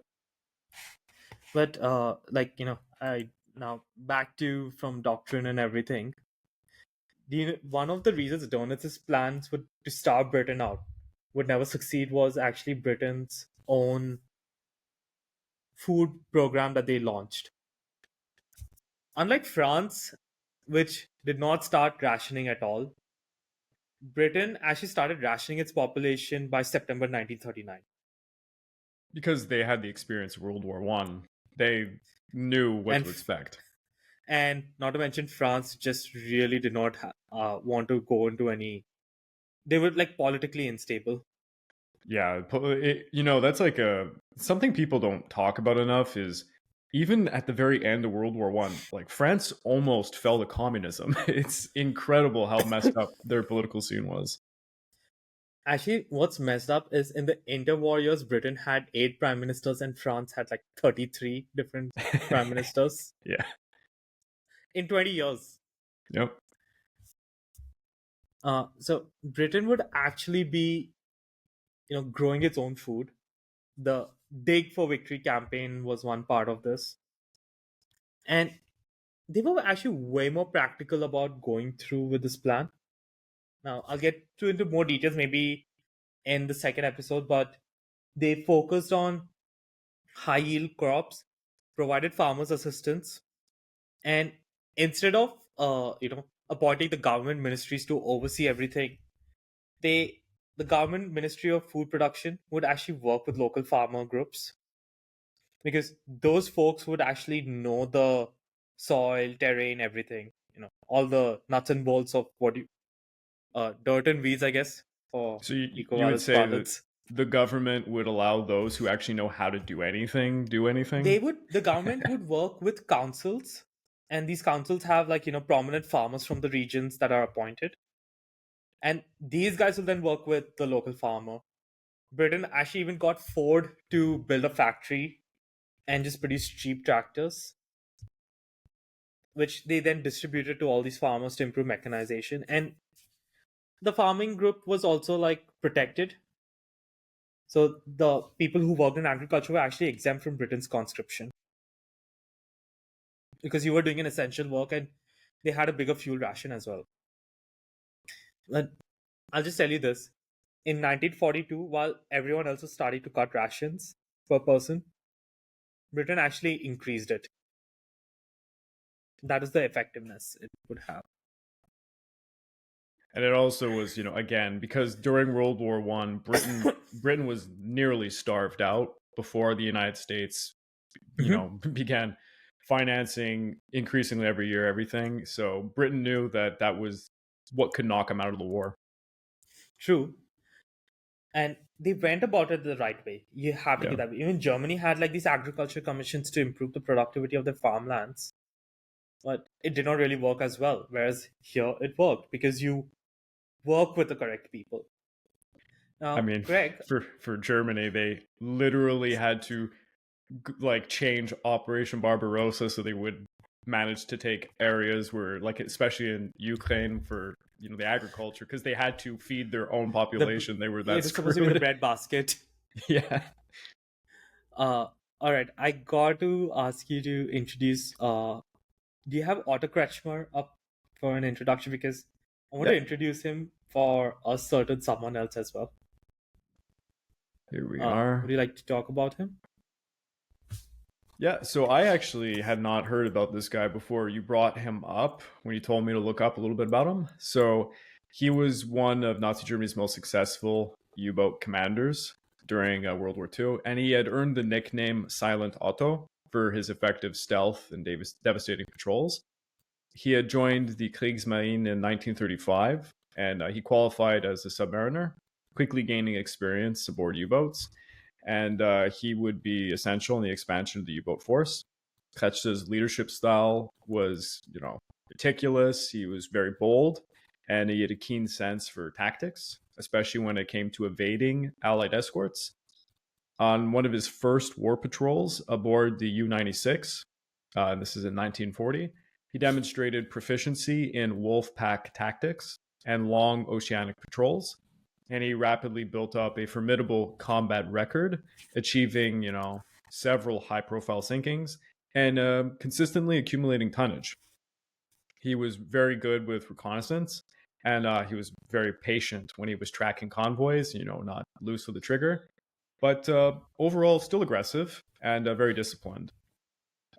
But I now back to from doctrine and everything. One of the reasons Donuts' plans would to starve Britain out would never succeed was actually Britain's own food program that they launched. Unlike France, which did not start rationing at all, Britain actually started rationing its population by September 1939. Because they had the experience of World War One, they knew what And to expect. and not to mention France just really did not want to go into any. They were like politically unstable. Yeah, that's like a something people don't talk about enough is even at the very end of World War One, like France almost fell to communism. It's incredible how messed up their political scene was. Actually, what's messed up is in the interwar years, Britain had 8 prime ministers and France had like 33 different prime ministers Yeah. in 20 years. Yep. So Britain would actually be, growing its own food. The Dig for Victory campaign was one part of this, and they were actually way more practical about going through with this plan. Now, I'll get into more details maybe in the second episode, but they focused on high yield crops, provided farmers assistance, and instead of appointing the government ministries to oversee everything, they the government ministry of food production would actually work with local farmer groups because those folks would actually know the soil, terrain, everything, all the nuts and bolts of what you dirt and weeds, I guess, for So you would equivalence say that parlance. the government would allow those who actually know how to do anything? The government would work with councils, and these councils have prominent farmers from the regions that are appointed, and these guys will then work with the local farmer. Britain actually even got Ford to build a factory and just produce cheap tractors, which they then distributed to all these farmers to improve mechanization. And the farming group was also like protected. So the people who worked in agriculture were actually exempt from Britain's conscription because you were doing an essential work, and they had a bigger fuel ration as well. But I'll just tell you this. In 1942, while everyone else was starting to cut rations per person, Britain actually increased it. That is the effectiveness it would have. And it also was, again, because during World War One, Britain was nearly starved out before the United States, Mhm. began financing increasingly every year everything. So Britain knew that that was what could knock them out of the war. True. And they went about it the right way. You have to Yeah. give that. Even Germany had like these agriculture commissions to improve the productivity of their farmlands, but it did not really work as well. Whereas here it worked because you work with the correct people. I Now, mean, Greg, for Germany, they literally had to like change Operation Barbarossa so they would manage to take areas where, like, especially in Ukraine, for the agriculture, because they had to feed their own the population. They were that it is supposed to be the screwed. breadbasket. Yeah. All right, I got to ask you to introduce do you have Otto Kretschmer up for an introduction? Because I want Yeah, to introduce him for a certain someone else as well. here we Would are. you like to talk about him? Yeah, so I actually had not heard about this guy before you brought him up when you told me to look up a little bit about him. So he was one of Nazi Germany's most successful U boat commanders during World War II, and he had earned the nickname Silent Otto for his effective stealth and devastating patrols. He had joined the Kriegsmarine in 1935, and he qualified as a submariner, quickly gaining experience aboard U boats. And he would be essential in the expansion of the U boat force. Kretsch's leadership style was, meticulous. He was very bold, and he had a keen sense for tactics, especially when it came to evading Allied escorts. On one of his first war patrols aboard the U-96, this is in 1940, he demonstrated proficiency in wolf pack tactics and long oceanic patrols, and he rapidly built up a formidable combat record, achieving, several high-profile sinkings and consistently accumulating tonnage. He was very good with reconnaissance, and he was very patient when he was tracking convoys, not loose with the trigger, but overall still aggressive and very disciplined.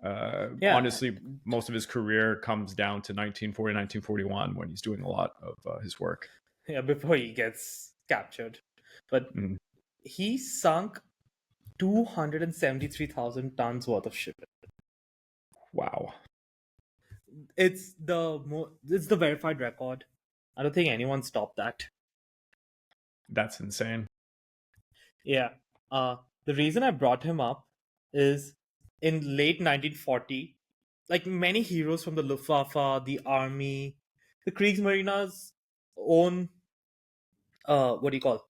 Yeah, Honestly, most of his career comes down to 1940, 1941 when he's doing a lot of his work. yeah, before he gets captured. But Mm, he sunk 273,000 tons worth of ship. wow, It's the verified record. I don't think anyone stopped that. that's insane. Yeah. Uh, the reason I brought him up is in late 1940, like many heroes from the Luftwaffe, the army, the Kriegsmarine's own what do you call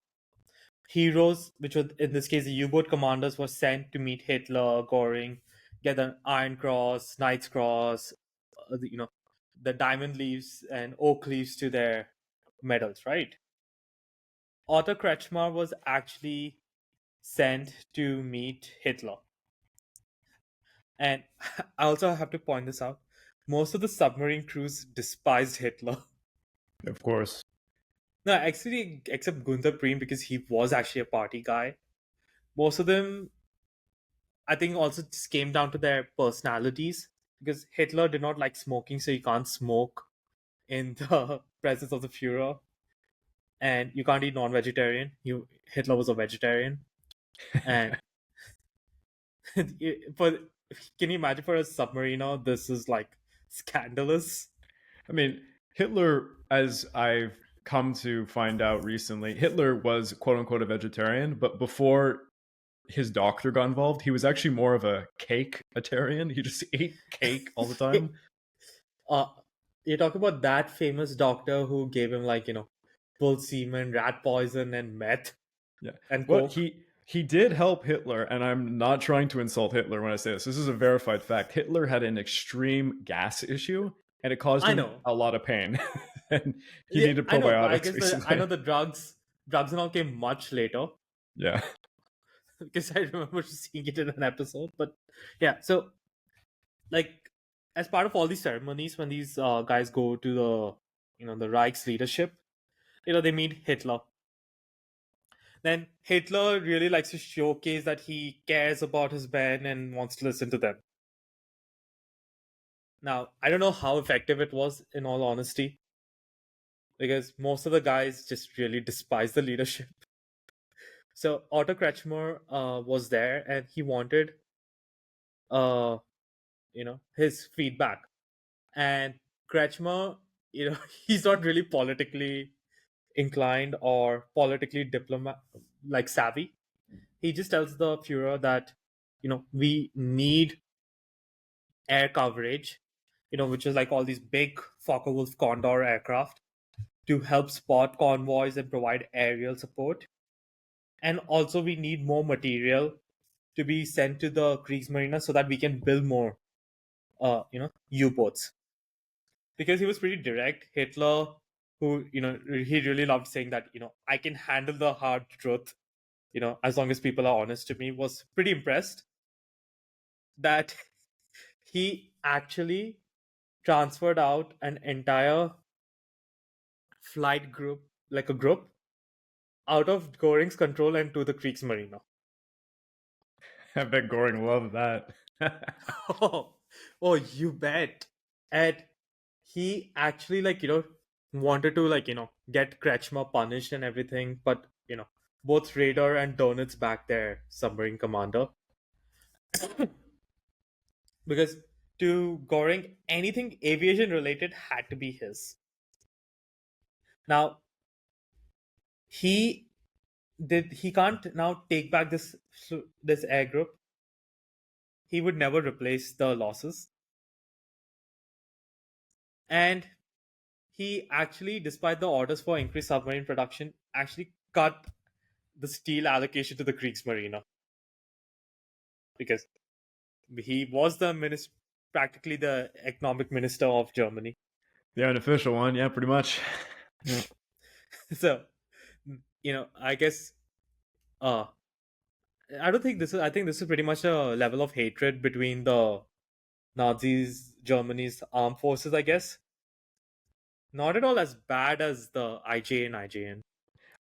heroes, which were in this case the U-boat commanders, were sent to meet Hitler, Goring, get an Iron Cross, Knight's Cross, the diamond leaves and oak leaves to their medals, right? Otto Kretschmer was actually sent to meet Hitler. And I also have to point this out. Most of the submarine crews despised Hitler. Of course. No, actually, except Gunther Preen, because he was actually a party guy. Most of them, I think, also just came down to their personalities. Because Hitler did not like smoking, so you can't smoke in the presence of the Führer. And you can't eat non-vegetarian. Hitler was a vegetarian. And for can you imagine for a submariner, this is like scandalous. I mean, Hitler, as I've come to find out recently, Hitler was quote unquote a vegetarian, but before his doctor got involved, he was actually more of a cake-atarian. He just ate cake all the time. uh, you're talking about that famous doctor who gave him like bull semen, rat poison, and meth Yeah. and Well, coke. he did help Hitler, and I'm not trying to insult Hitler when I say this. This is a verified fact. Hitler had an extreme gas issue, and it caused I him know. a lot of pain, and he Yeah, needed I know, but I probiotics guess I know recently. the drugs and all came much later Yeah. because I remember seeing it in an episode. But yeah, so like as part of all these ceremonies, when these guys go to the Reich's leadership, they meet Hitler. Then Hitler really likes to showcase that he cares about his men and wants to listen to them. Now, I don't know how effective it was, in all honesty, because most of the guys just really despise the leadership. So Otto Kretschmer was there, and he wanted, uh, his feedback. And Kretschmer, he's not really politically inclined or politically diplomat like savvy. He just tells the Führer that we need air coverage, which is like all these big Focke-Wulf Condor aircraft to help spot convoys and provide aerial support. And also, we need more material to be sent to the Kriegsmarine so that we can build more, U-boats. Because he was pretty direct. Hitler, who he really loved saying that I can handle the hard truth, as long as people are honest to me, was pretty impressed that he actually transferred out an entire flight group, like a group, out of Goring's control and to the Kriegsmarine. I bet Goring loved that. Oh, you bet. And he actually, wanted to, get Kretschmer punished and everything, but, both Rader and Donitz back their submarine commander. Because to Goring, anything aviation related had to be his. Now, he he can't now take back this air group. He would never replace the losses. And he actually, despite the orders for increased submarine production, actually cut the steel allocation to the Kriegsmarine because he was the minister, practically the economic minister of Germany. The unofficial one, yeah, pretty much. So, I guess, uh, I don't think this is. I think this is pretty much a level of hatred between the Nazis, Germany's armed forces. I guess not at all as bad as the IJA and IJN.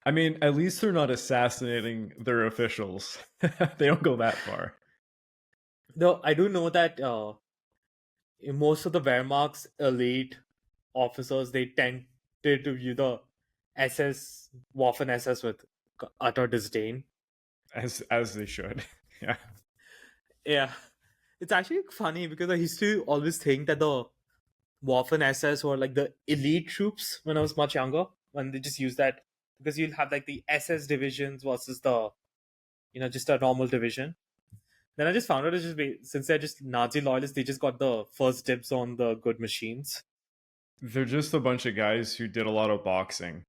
I mean, at least they're not assassinating their officials. They don't go that far. Though I do know that most of the Wehrmacht's elite officers, they tended to view the SS, Waffen SS, with utter disdain. As they should. Yeah. Yeah, it's actually funny because I used to always think that the Waffen SS were like the elite troops when I was much younger. When they just use that because you'll have like the SS divisions versus the just a normal division. Then I just found out it's just since they're just Nazi loyalists, they just got the first dibs on the good machines. They're just a bunch of guys who did a lot of boxing.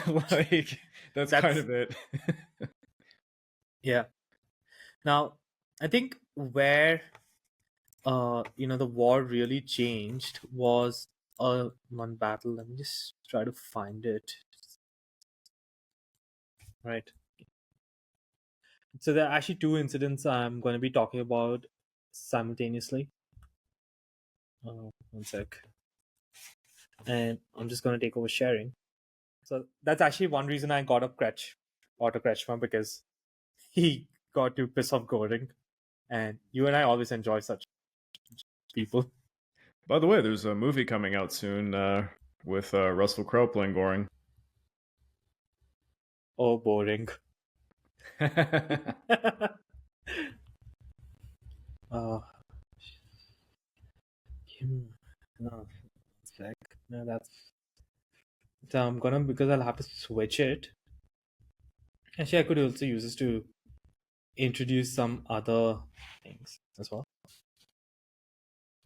Like, that's kind of it. Yeah. Now, I think where the war really changed was one battle. Let me just try to find it. Right. So there are actually two incidents I'm going to be talking about simultaneously. One sec. And I'm just going to take over sharing. So that's actually one reason I got up Otto Kretschmer, because he got to piss off Goring. And you and I always enjoy such people. By the way, there's a movie coming out soon with Russell Crowe playing Goring. Oh, boring. uh, no, sec. No, that's. So I'm gonna, because I'll have to switch it. Actually, I could also use this to introduce some other things as well.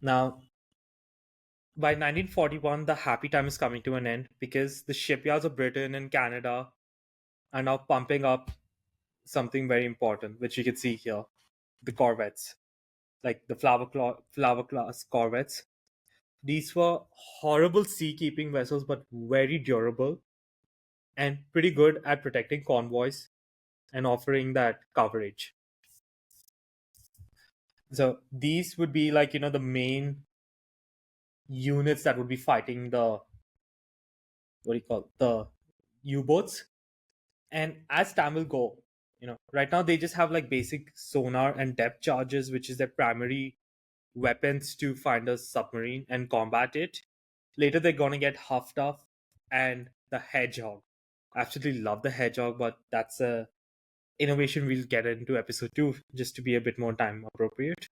Now, by 1941, the happy time is coming to an end because the shipyards of Britain and Canada are now pumping up something very important, which you can see here: the corvettes, like the flower class corvettes. These were horrible seakeeping vessels, but very durable and pretty good at protecting convoys and offering that coverage. So these would be like, the main units that would be fighting the, what do you call, the U-boats. And as time will go, right now they just have like basic sonar and depth charges, which is their primary weapons to find a submarine and combat it. Later they're gonna get Huff and the Hedgehog. I absolutely love the Hedgehog, but that's a innovation we'll get into episode 2 just to be a bit more time appropriate.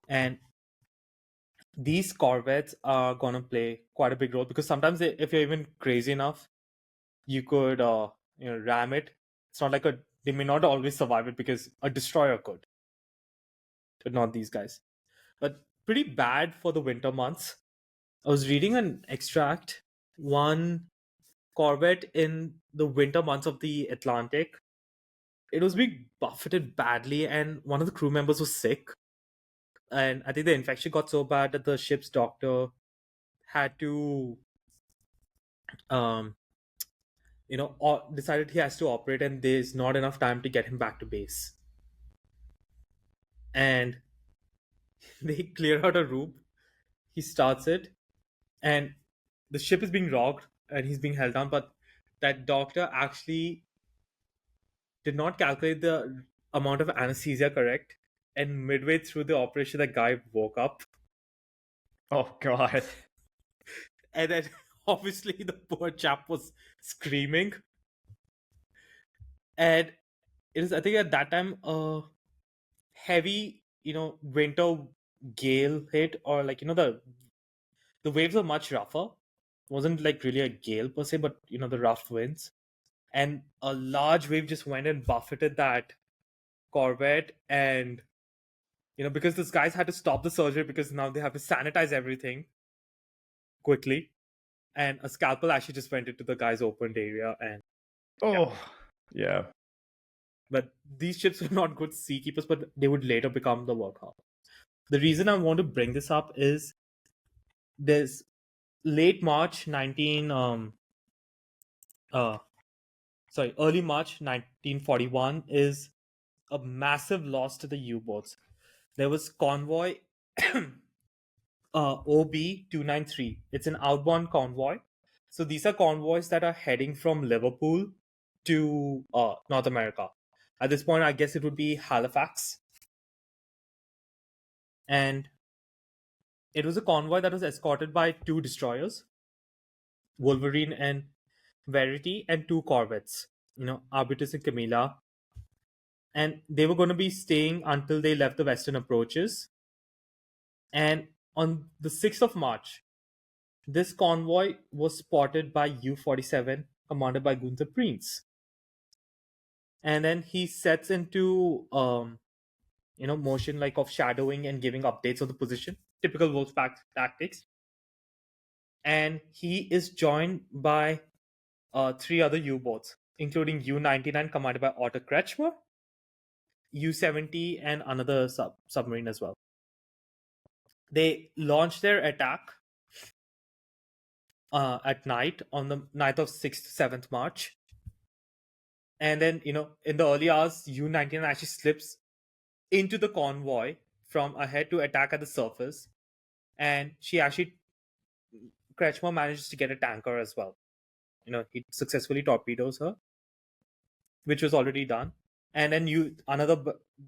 And these corvettes are gonna play quite a big role because sometimes if you're even crazy enough, you could ram it. It's not like they may not always survive it because a destroyer could, but not these guys. But pretty bad for the winter months. I was reading an extract. One corvette in the winter months of the Atlantic, it was being buffeted badly, and one of the crew members was sick. And I think the infection got so bad that the ship's doctor had to, decided he has to operate, and there's not enough time to get him back to base. And they clear out a room. he starts it, and the ship is being rocked and he's being held down, but that doctor actually did not calculate the amount of anesthesia correct, and midway through the operation the guy woke up, Oh God. and then obviously the poor chap was screaming. And it is, I think, at that time heavy, winter gale hit, or like, the waves were much rougher. Wasn't like really a gale per se, but the rough winds, and a large wave just went and buffeted that corvette. And because these guys had to stop the surgery because now they have to sanitize everything quickly, and a scalpel actually just went into the guy's opened area. And Oh, yeah. but these ships were not good seakeepers, but they would later become the workhorse. The reason I want to bring this up is this late March 19 uh early March 1941 is a massive loss to the U-boats. There was convoy OB-293. It's an outbound convoy. So these are convoys that are heading from Liverpool to North America. At this point, I guess it would be Halifax. And it was a convoy that was escorted by 2 destroyers, Wolverine and Verity, and 2 corvettes, Arbutus and Camilla. And they were going to be staying until they left the western approaches. And on the 6th of March, this convoy was spotted by U-47, commanded by Gunther Prinz. And then he sets into motion like of shadowing and giving updates of the position, typical Wolfpack tactics. And he is joined by 3 other U-boats, including U-99 commanded by Otto Kretschmer, U-70, and another submarine as well. They launched their attack at night on the night of 6th to 7th March. And then, in the early hours, U-99 actually slips into the convoy from ahead to attack at the surface. And Kretschmer manages to get a tanker as well. He successfully torpedoes her, which was already done. And then another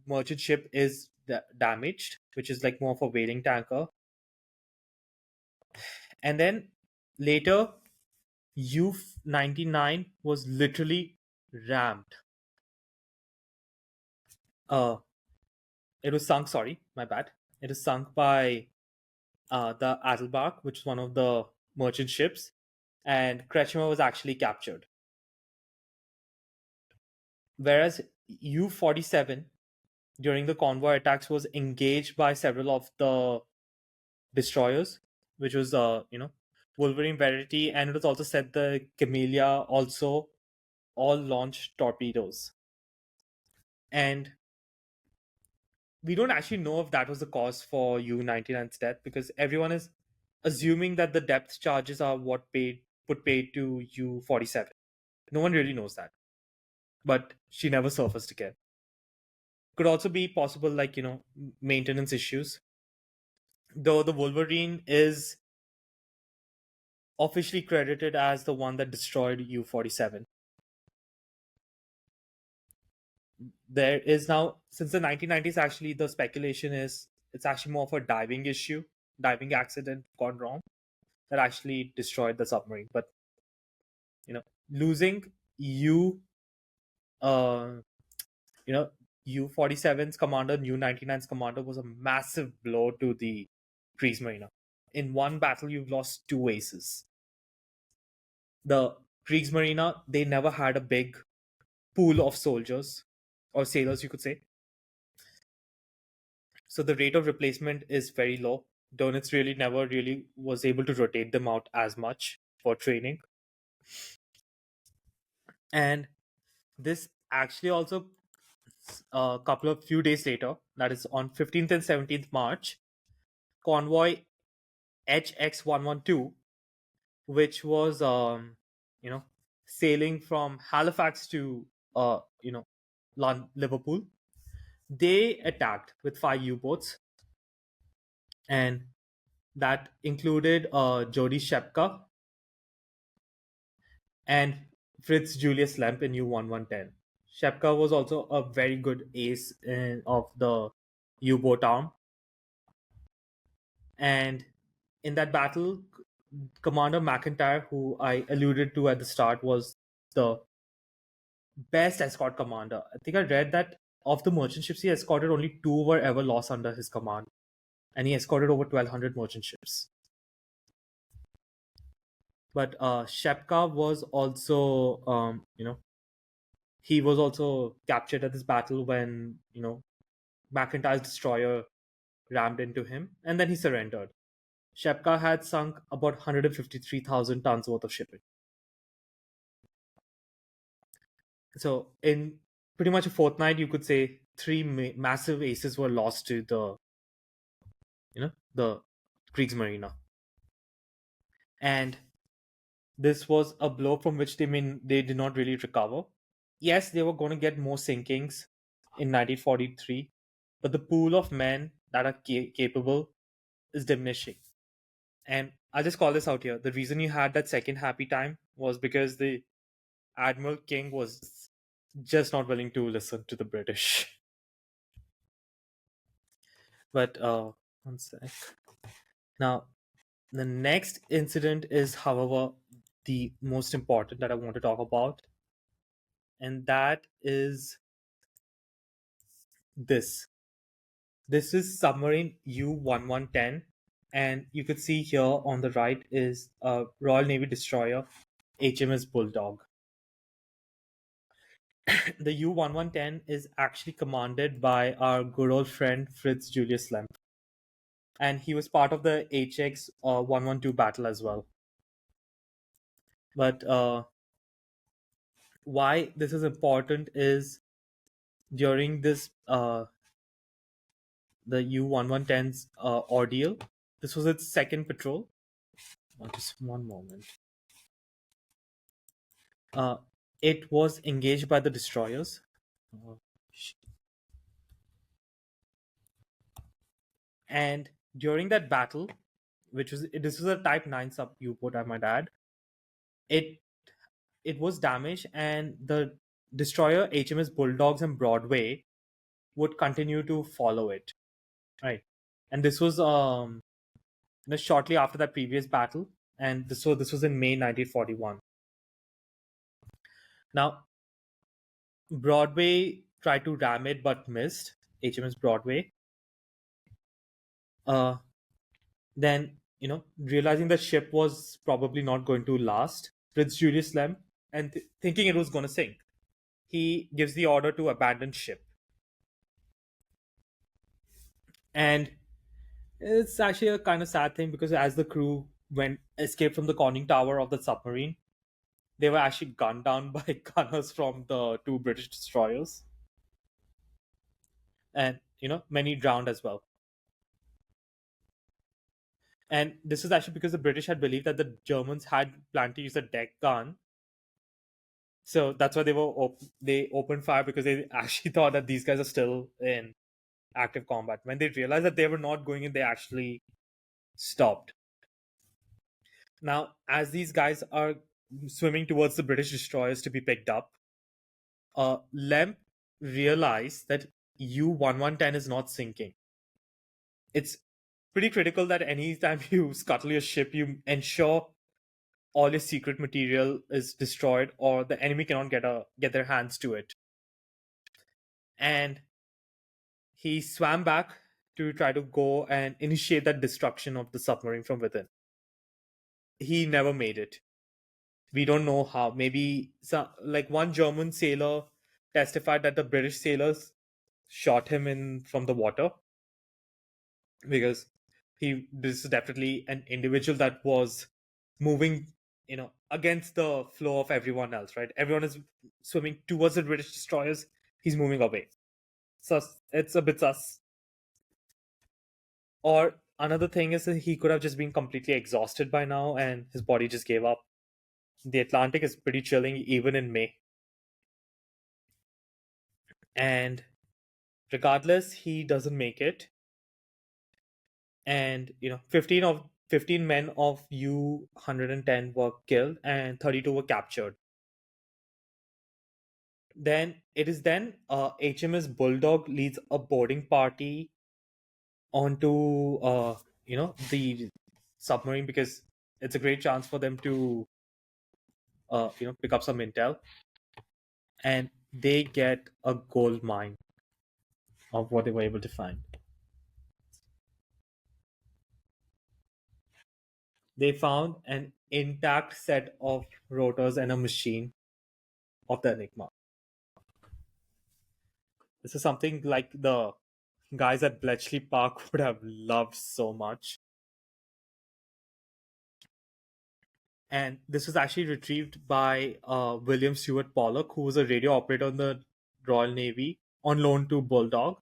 merchant ship is damaged, which is like more of a whaling tanker. And then later, U-99 was literally rammed. It was sunk, sorry, my bad. It was sunk by the Adelbark, which is one of the merchant ships, and Kretschmer was actually captured. Whereas U-47, during the convoy attacks, was engaged by several of the destroyers, which was, Wolverine, Verity, and it was also said the Camellia also all launched torpedoes. And we don't actually know if that was the cause for U-99's death, because everyone is assuming that the depth charges are what put paid to U-47. No one really knows that. But she never surfaced again. Could also be possible, like, maintenance issues. Though the Wolverine is officially credited as the one that destroyed U-47. There is now, since the 1990s, actually, the speculation is it's actually more of a diving issue, diving accident gone wrong, that actually destroyed the submarine. But, losing uh, U-47's commander, U-99's commander was a massive blow to the Kriegsmarine. In one battle, you've lost 2 aces. The Kriegsmarine, they never had a big pool of soldiers, or sailors, you could say. So the rate of replacement is very low. Donitz really never really was able to rotate them out as much for training. And this actually also, a few days later, that is on 15th and 17th March, convoy HX-112, which was sailing from Halifax to Liverpool, they attacked with 5 U-boats, and that included Jody Shepka and Fritz Julius Lemp in U-1110. Shepka was also a very good ace of the U-boat arm, and in that battle, Commander McIntyre, who I alluded to at the start, was the best escort commander. I think I read that of the merchant ships he escorted, only two were ever lost under his command, and he escorted over 1,200 merchant ships. But Shepka was also, he was also captured at this battle when McIntyre's destroyer rammed into him, and then he surrendered. Shepka had sunk about 153,000 tons worth of shipping. So in pretty much a fortnight, you could say three massive aces were lost to the Kriegsmarine, and this was a blow from which they did not really recover. Yes, they were going to get more sinkings in 1943, but the pool of men that are capable is diminishing. And I'll just call this out here. The reason you had that second happy time was because the Admiral King was just not willing to listen to the British. But one sec. Now, the next incident is, however, the most important that I want to talk about, and that is this. This is submarine U-1110, and you could see here on the right is a Royal Navy destroyer, HMS Bulldog. The U-1110 is actually commanded by our good old friend Fritz Julius Lemp, and he was part of the HX 112 battle as well. But why this is important is during this the U-1110's ordeal, this was its second patrol. Just one moment. It was engaged by the destroyers. And during that battle, this was a Type 9 sub U-boat, I might add, it was damaged, and the destroyer HMS Bulldogs and Broadway would continue to follow it, right? And this was shortly after that previous battle, and this was in May 1941. Now, Broadway tried to ram it but missed. HMS Broadway. Then, realizing the ship was probably not going to last, Fritz Julius Lemp, and thinking it was going to sink, he gives the order to abandon ship. And it's actually a kind of sad thing, because as the crew escaped from the conning tower of the submarine, they were actually gunned down by gunners from the two British destroyers. And, many drowned as well. And this is actually because the British had believed that the Germans had planned to use a deck gun. So that's why they opened fire, because they actually thought that these guys are still in active combat. When they realized that they were not going in, they actually stopped. Now, as these guys are swimming towards the British destroyers to be picked up, Lemp realized that U-1110 is not sinking. It's pretty critical that anytime you scuttle your ship, you ensure all your secret material is destroyed, or the enemy cannot get their hands to it. And he swam back to try to go and initiate that destruction of the submarine from within. He never made it. We don't know how. Maybe one German sailor testified that the British sailors shot him from the water, because this is definitely an individual that was moving against the flow of everyone else, right? Everyone is swimming towards the British destroyers, he's moving away. So it's a bit sus. Or another thing is that he could have just been completely exhausted by now and his body just gave up. The Atlantic is pretty chilling even in May. And regardless, he doesn't make it. And 15 of 15 men of U-110 were killed and 32 were captured. Then it is then HMS Bulldog leads a boarding party onto the submarine because it's a great chance for them to pick up some intel, and they get a gold mine of what they were able to find. They found an intact set of rotors and a machine of the Enigma. This is something like the guys at Bletchley Park would have loved so much. And this was actually retrieved by William Stewart Pollock, who was a radio operator in the Royal Navy on loan to Bulldog.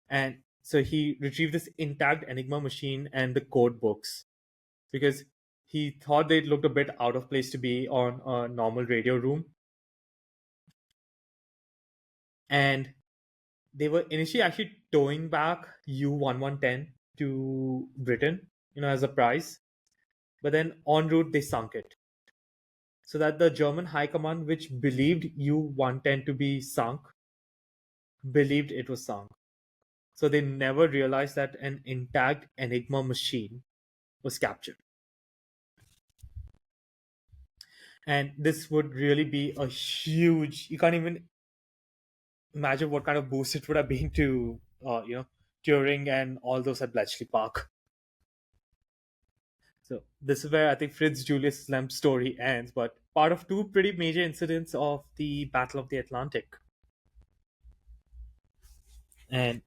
And so he retrieved this intact Enigma machine and the code books because he thought they looked a bit out of place to be on a normal radio room. And they were initially actually towing back U-1110 to Britain, as a prize. But then en route, they sunk it. So that the German High Command, which believed U-110 to be sunk, believed it was sunk. So they never realized that an intact Enigma machine was captured. And this would really be a huge, you can't even imagine what kind of boost it would have been to, Turing and all those at Bletchley Park. So this is where I think Fritz Julius Lemp's story ends, but part of two pretty major incidents of the Battle of the Atlantic. And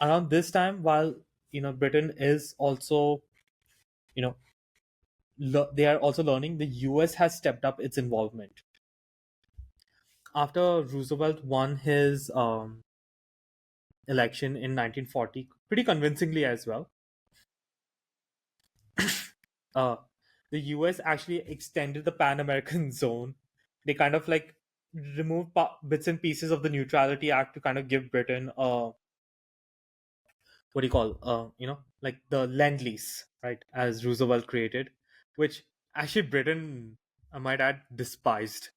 around this time, while Britain is also, they are also learning, the US has stepped up its involvement. After Roosevelt won his election in 1940, pretty convincingly as well, uh, the US actually extended the Pan American zone. They kind of like removed bits and pieces of the Neutrality Act to kind of give Britain what do you call like the Lend-Lease, right, as Roosevelt created, which actually Britain, I might add, despised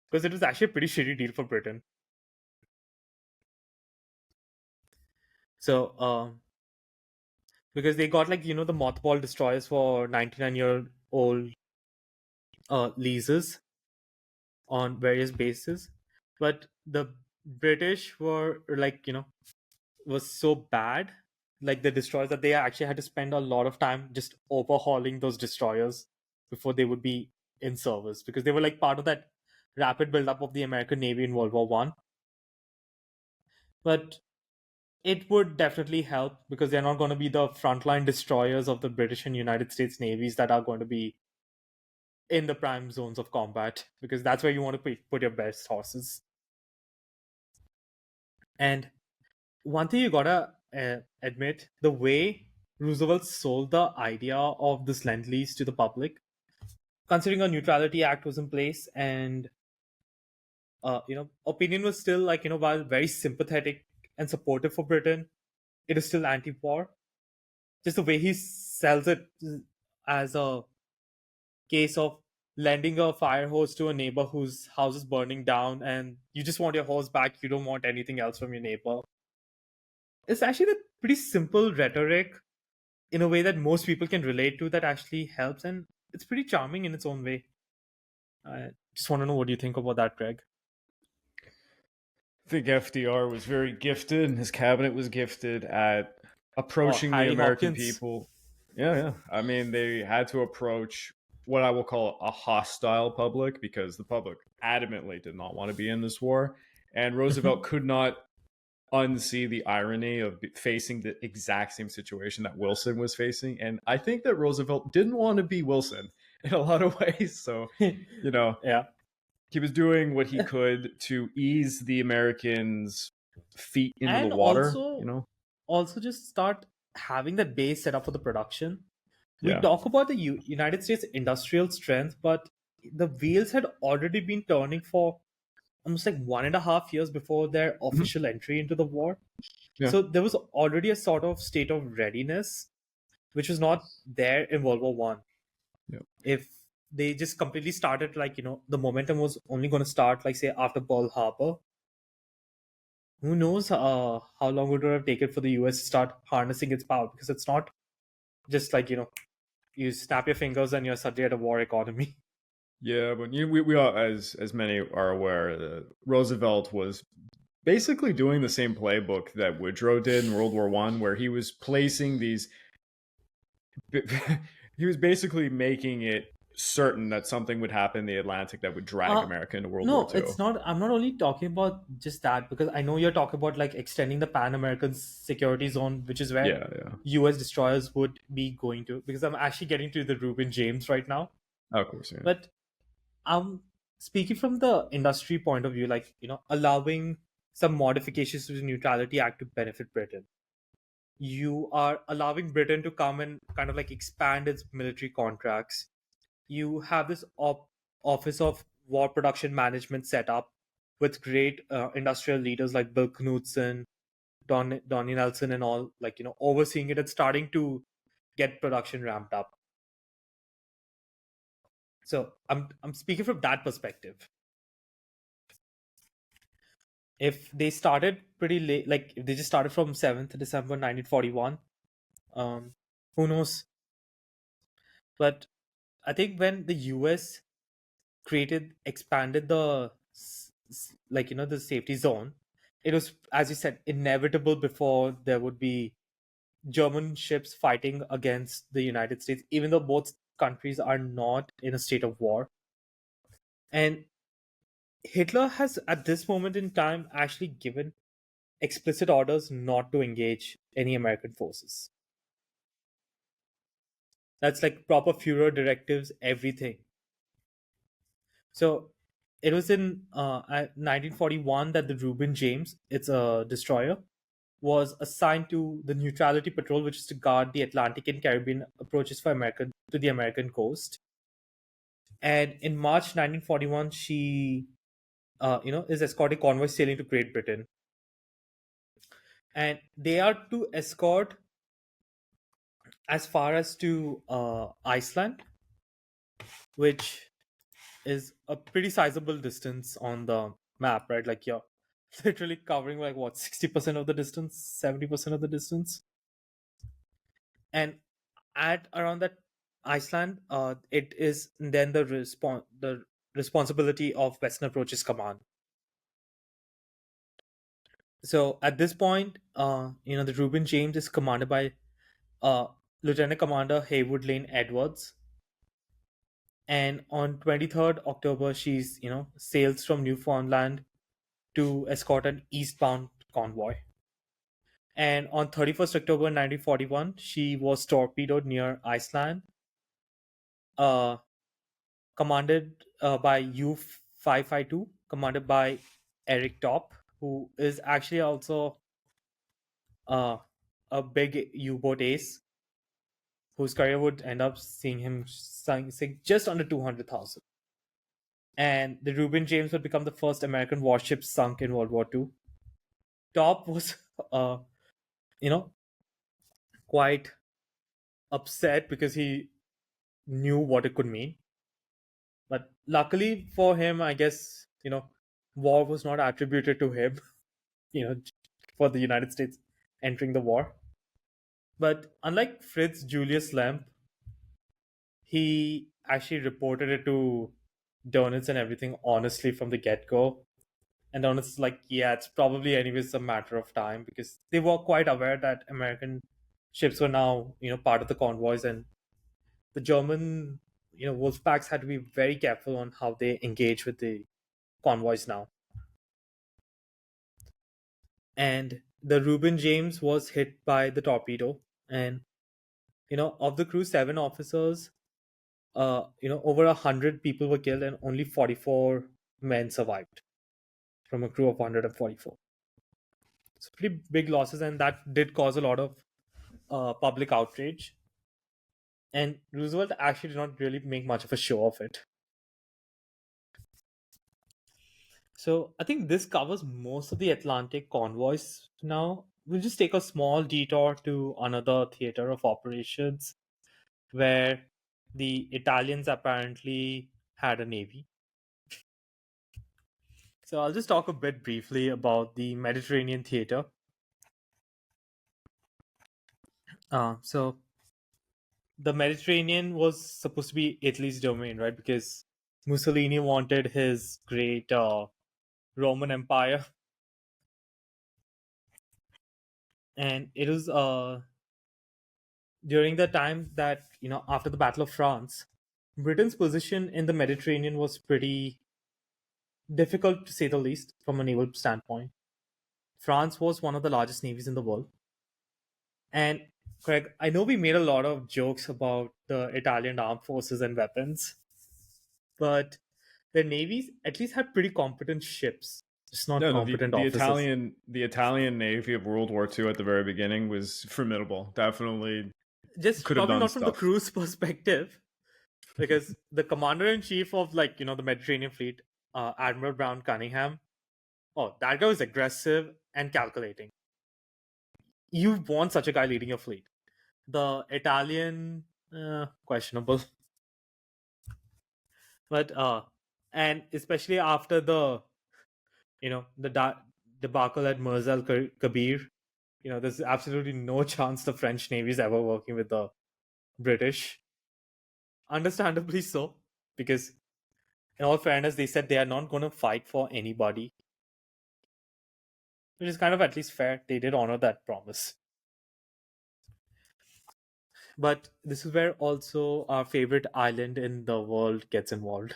because it was actually a pretty shitty deal for Britain. So because they got like the mothball destroyers for 99-year-old leases on various bases, but the British were like was so bad, like the destroyers, that they actually had to spend a lot of time just overhauling those destroyers before they would be in service because they were like part of that rapid buildup of the American Navy in World War I. But it would definitely help because they're not going to be the frontline destroyers of the British and United States navies that are going to be in the prime zones of combat, because that's where you want to put your best horses. And one thing you gotta admit, the way Roosevelt sold the idea of this Lend-Lease to the public, considering a Neutrality Act was in place and opinion was still like while very sympathetic and supportive for Britain, it is still anti-war. Just the way he sells it as a case of lending a fire hose to a neighbor whose house is burning down and you just want your hose back, you don't want anything else from your neighbor. It's actually a pretty simple rhetoric in a way that most people can relate to, that actually helps, and it's pretty charming in its own way. I just want to know what you think about that, Greg. I think FDR was very gifted and his cabinet was gifted at approaching the Harry American Hopkins. people. Yeah. I mean, they had to approach what I will call a hostile public because the public adamantly did not want to be in this war. And Roosevelt could not unsee the irony of facing the exact same situation that Wilson was facing. And I think that Roosevelt didn't want to be Wilson in a lot of ways. So, Yeah. he was doing what he could to ease the Americans' feet into And the water, also just start having that base set up for the production. We Yeah. talk about the United States industrial strength, but the wheels had already been turning for almost like 1.5 years before their official entry into the war. Yeah. So there was already a sort of state of readiness. which was not there in World War One. Yep. If they just completely started, like, the momentum was only going to start, like, say, after Pearl Harbor, who knows how long would it have taken for the US to start harnessing its power? Because it's not just like, you snap your fingers and you're suddenly at a war economy. Yeah, but we are, as many are aware, Roosevelt was basically doing the same playbook that Woodrow did in World War One, where he was placing these. He was basically making it certain that something would happen in the Atlantic that would drag Uh, America into World War no, it's Two. not. I'm not only talking about just that, because I know you're talking about like extending the Pan American security zone, which is where Yeah, yeah, US destroyers would be going to, because I'm actually getting to the Reuben James right now. of course, yeah. But I'm speaking from the industry point of view, like, allowing some modifications to the Neutrality Act to benefit Britain. You are allowing Britain to come and kind of like expand its military contracts. You have this Office of War Production Management set up with great industrial leaders like Bill Knudsen, Donnie Nelson, and all, like, overseeing it and starting to get production ramped up. So I'm speaking from that perspective. If they started pretty late, like if they just started from 7th December 1941, um, who knows? But I think when the US expanded the like, the safety zone, it was, as you said, inevitable before there would be German ships fighting against the United States, even though both countries are not in a state of war. And Hitler has, at this moment in time, actually given explicit orders not to engage any American forces. That's like proper Führer directives, everything. So it was in 1941 that the Reuben James, it's a destroyer, was assigned to the Neutrality Patrol, which is to guard the Atlantic and Caribbean approaches for American to the American coast. And in March 1941, she, is escorting convoys sailing to Great Britain, and they are to escort as far as to Iceland, which is a pretty sizable distance on the map, right? Like, you're literally covering like what, 60% of the distance, 70% of the distance. And at around that Iceland, it is then the responsibility of Western Approaches Command. So at this point, the Reuben James is commanded by uh, Lieutenant Commander Haywood Lane Edwards. And on 23rd October, she's, sails from Newfoundland to escort an eastbound convoy. And on 31st October 1941, she was torpedoed near Iceland, uh, commanded by U-552, commanded by Eric Top, who is actually also uh, a big U-boat ace, whose career would end up seeing him sink just under 200,000. And the Reuben James would become the first American warship sunk in World War II. Top was, uh, you know, quite upset because he knew what it could mean. But luckily for him, I guess, war was not attributed to him, you know, for the United States entering the war. But unlike Fritz Julius Lemp, he actually reported it to Donitz and everything honestly from the get go. And Donitz is like, yeah, it's probably anyways a matter of time, because they were quite aware that American ships were now, part of the convoys, and the German, wolf packs had to be very careful on how they engage with the convoys now. And the Reuben James was hit by the torpedo, and of the crew, 7 officers, over 100 people were killed, and only 44 men survived from a crew of 144. It's pretty big losses, and that did cause a lot of public outrage. And Roosevelt actually did not really make much of a show of it. So I think this covers most of the Atlantic convoys now. we'll just take a small detour to another theater of operations where the Italians apparently had a navy. So I'll just talk a bit briefly about the Mediterranean theater. So the Mediterranean was supposed to be Italy's domain, right? Because Mussolini wanted his great Roman Empire, and it was during the time that after the Battle of France, Britain's position in the Mediterranean was pretty difficult to say the least from a naval standpoint. France was one of the largest navies in the world, and Craig, I know we made a lot of jokes about the Italian armed forces and weapons, but the navies at least had pretty competent ships, just not No, no, competent the officers. Italian Navy of World War II at the very beginning was formidable. Definitely Just could have probably done not from the stuff. crew's perspective, because the commander in chief of the Mediterranean fleet, Admiral Brown Cunningham, oh, that guy was aggressive and calculating. You want such a guy leading your fleet. The Italian, questionable, but and especially after the debacle at Mirza Al Kabir, there's absolutely no chance the French Navy is ever working with the British. Understandably so, because in all fairness, they said they are not going to fight for anybody, which is kind of at least fair. They did honor that promise. But this is where also our favorite island in the world gets involved,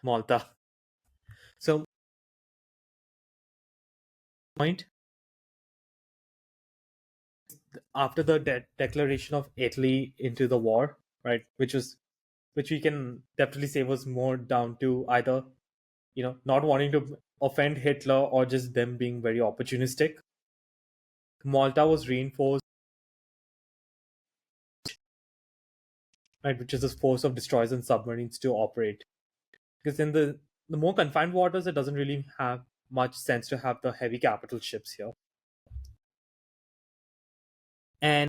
Malta. So, point after the declaration of Italy into the war, right, which we can definitely say was more down to either not wanting to offend Hitler or just them being very opportunistic. Malta was reinforced, right, which is this force of destroyers and submarines to operate. Because in the more confined waters, it doesn't really have much sense to have the heavy capital ships here. And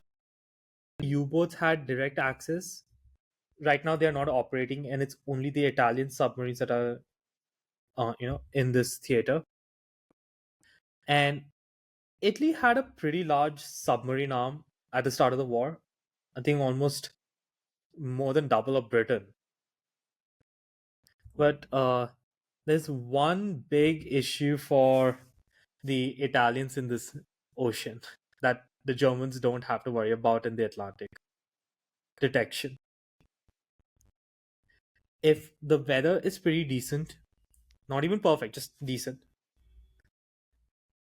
U-boats had direct access. Right now, they are not operating, and it's only the Italian submarines that are, in this theater. And Italy had a pretty large submarine arm at the start of the war. I think almost more than double of Britain. But there's one big issue for the Italians in this ocean that the Germans don't have to worry about in the Atlantic: detection. If the weather is pretty decent, not even perfect, just decent,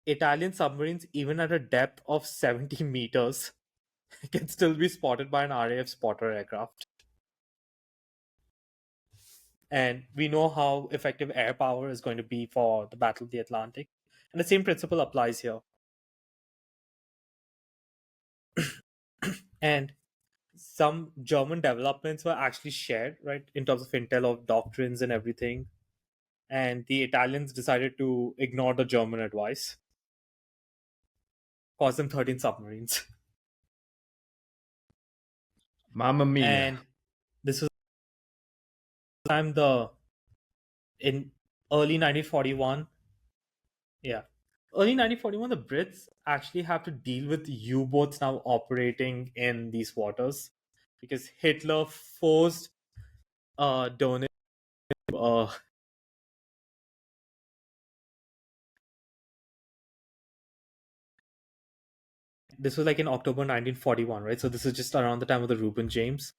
Italian submarines, even at a depth of 70 meters, can still be spotted by an RAF spotter aircraft. And we know how effective air power is going to be for the Battle of the Atlantic. And the same principle applies here. And some German developments were actually shared, right, in terms of intel of doctrines and everything. And the Italians decided to ignore the German advice, cost them 13 submarines. Mamma mia. And this was the time in early 1941. Yeah. Early 1941, the Brits actually have to deal with U-boats now operating in these waters because Hitler forced donate uh, this was like in October 1941, right? So this is just around the time of the Reuben James.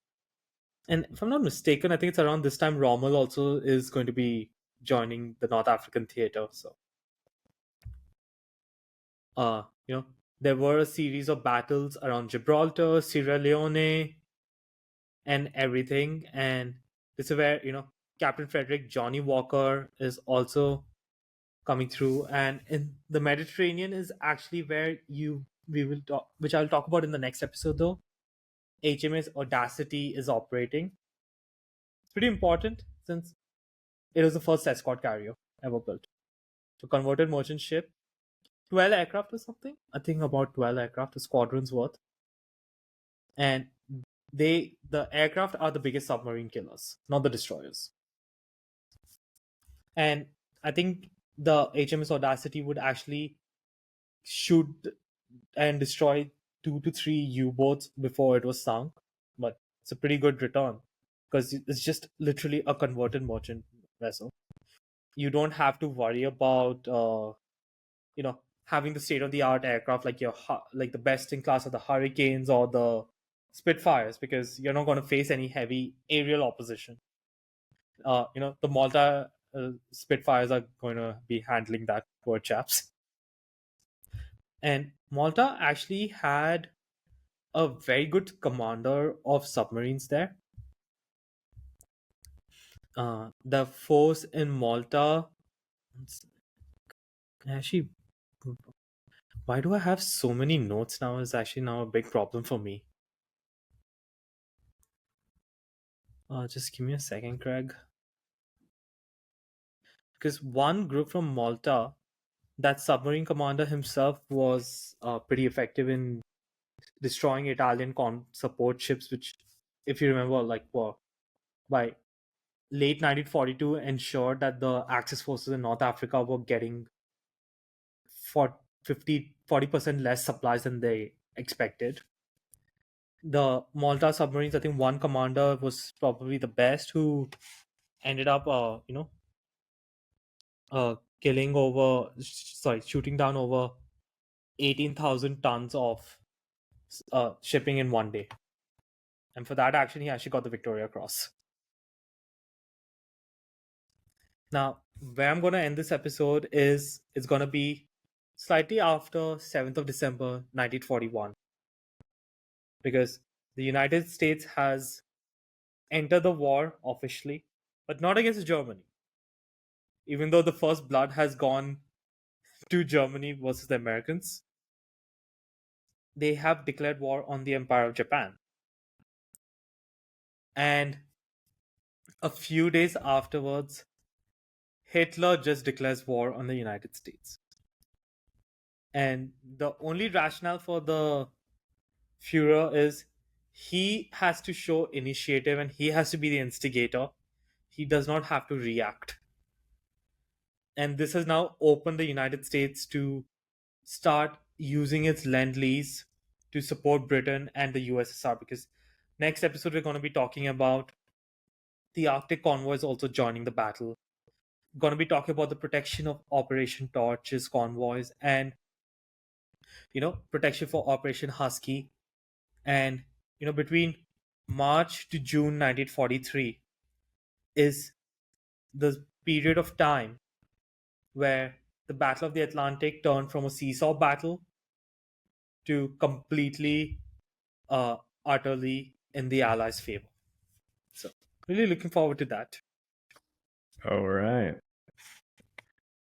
And if I'm not mistaken, I think it's around this time Rommel also is going to be joining the North African theater. So, uh, you know, there were a series of battles around Gibraltar, Sierra Leone, and everything. And this is where, Captain Frederick Johnny Walker is also coming through. And in the Mediterranean is actually where we will talk, which I'll talk about in the next episode though. HMS Audacity is operating. It's pretty important since it was the first escort carrier ever built. So converted merchant ship. 12 aircraft or something. I think about 12 aircraft, a squadron's worth. And the aircraft are the biggest submarine killers, not the destroyers. And I think the HMS Audacity would actually shoot and destroy 2 to 3 U-boats before it was sunk. But it's a pretty good return because it's just literally a converted merchant vessel. You don't have to worry about having the state of the art aircraft like like the best in class of the Hurricanes or the Spitfires, because you're not going to face any heavy aerial opposition. The Malta Spitfires are going to be handling that, poor chaps. And Malta actually had a very good commander of submarines there. The force in Malta, actually, why do I have so many notes now? Is actually now a big problem for me. Just give me a second, Craig. Because one group from Malta, that submarine commander himself was pretty effective in destroying Italian support ships, which, if you remember, were by late 1942 ensured that the Axis forces in North Africa were getting for 40% less supplies than they expected. The Malta submarines, I think one commander was probably the best, who ended up, shooting down over 18,000 tons of shipping in one day. And for that action, he actually got the Victoria Cross. Now, where I'm going to end this episode is it's going to be slightly after 7th of December 1941, because the United States has entered the war officially, but not against Germany. Even though the first blood has gone to Germany versus the Americans, they have declared war on the Empire of Japan. And a few days afterwards, Hitler just declares war on the United States. And the only rationale for the Führer is he has to show initiative and he has to be the instigator. He does not have to react. And this has now opened the United States to start using its Lend-Lease to support Britain and the USSR, because next episode we're going to be talking about the Arctic convoys also joining the battle. We're going to be talking about the protection of Operation Torch's convoys, and protection for Operation Husky. And between March to June 1943 is the period of time where the Battle of the Atlantic turned from a seesaw battle to completely, utterly in the Allies' favor. So, really looking forward to that. All right.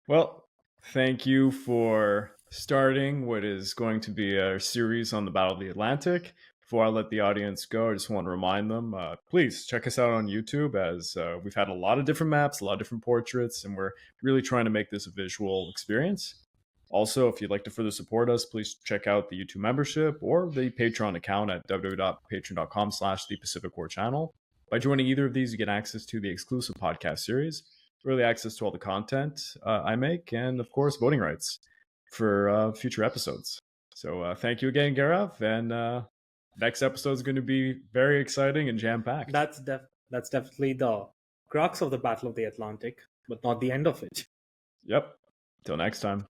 Well, thank you for starting what is going to be a series on the Battle of the Atlantic. Before I let the audience go, I just want to remind them, please check us out on YouTube, as we've had a lot of different maps, a lot of different portraits, and we're really trying to make this a visual experience. Also, if you'd like to further support us, please check out the YouTube membership or the Patreon account at www.patreon.com/the Pacific War Channel. By joining either of these, you get access to the exclusive podcast series, early access to all the content I make, and of course, voting rights for future episodes. So thank you again, Gaurav, and next episode is going to be very exciting and jam-packed. That's definitely the crux of the Battle of the Atlantic, but not the end of it. Yep. Till next time.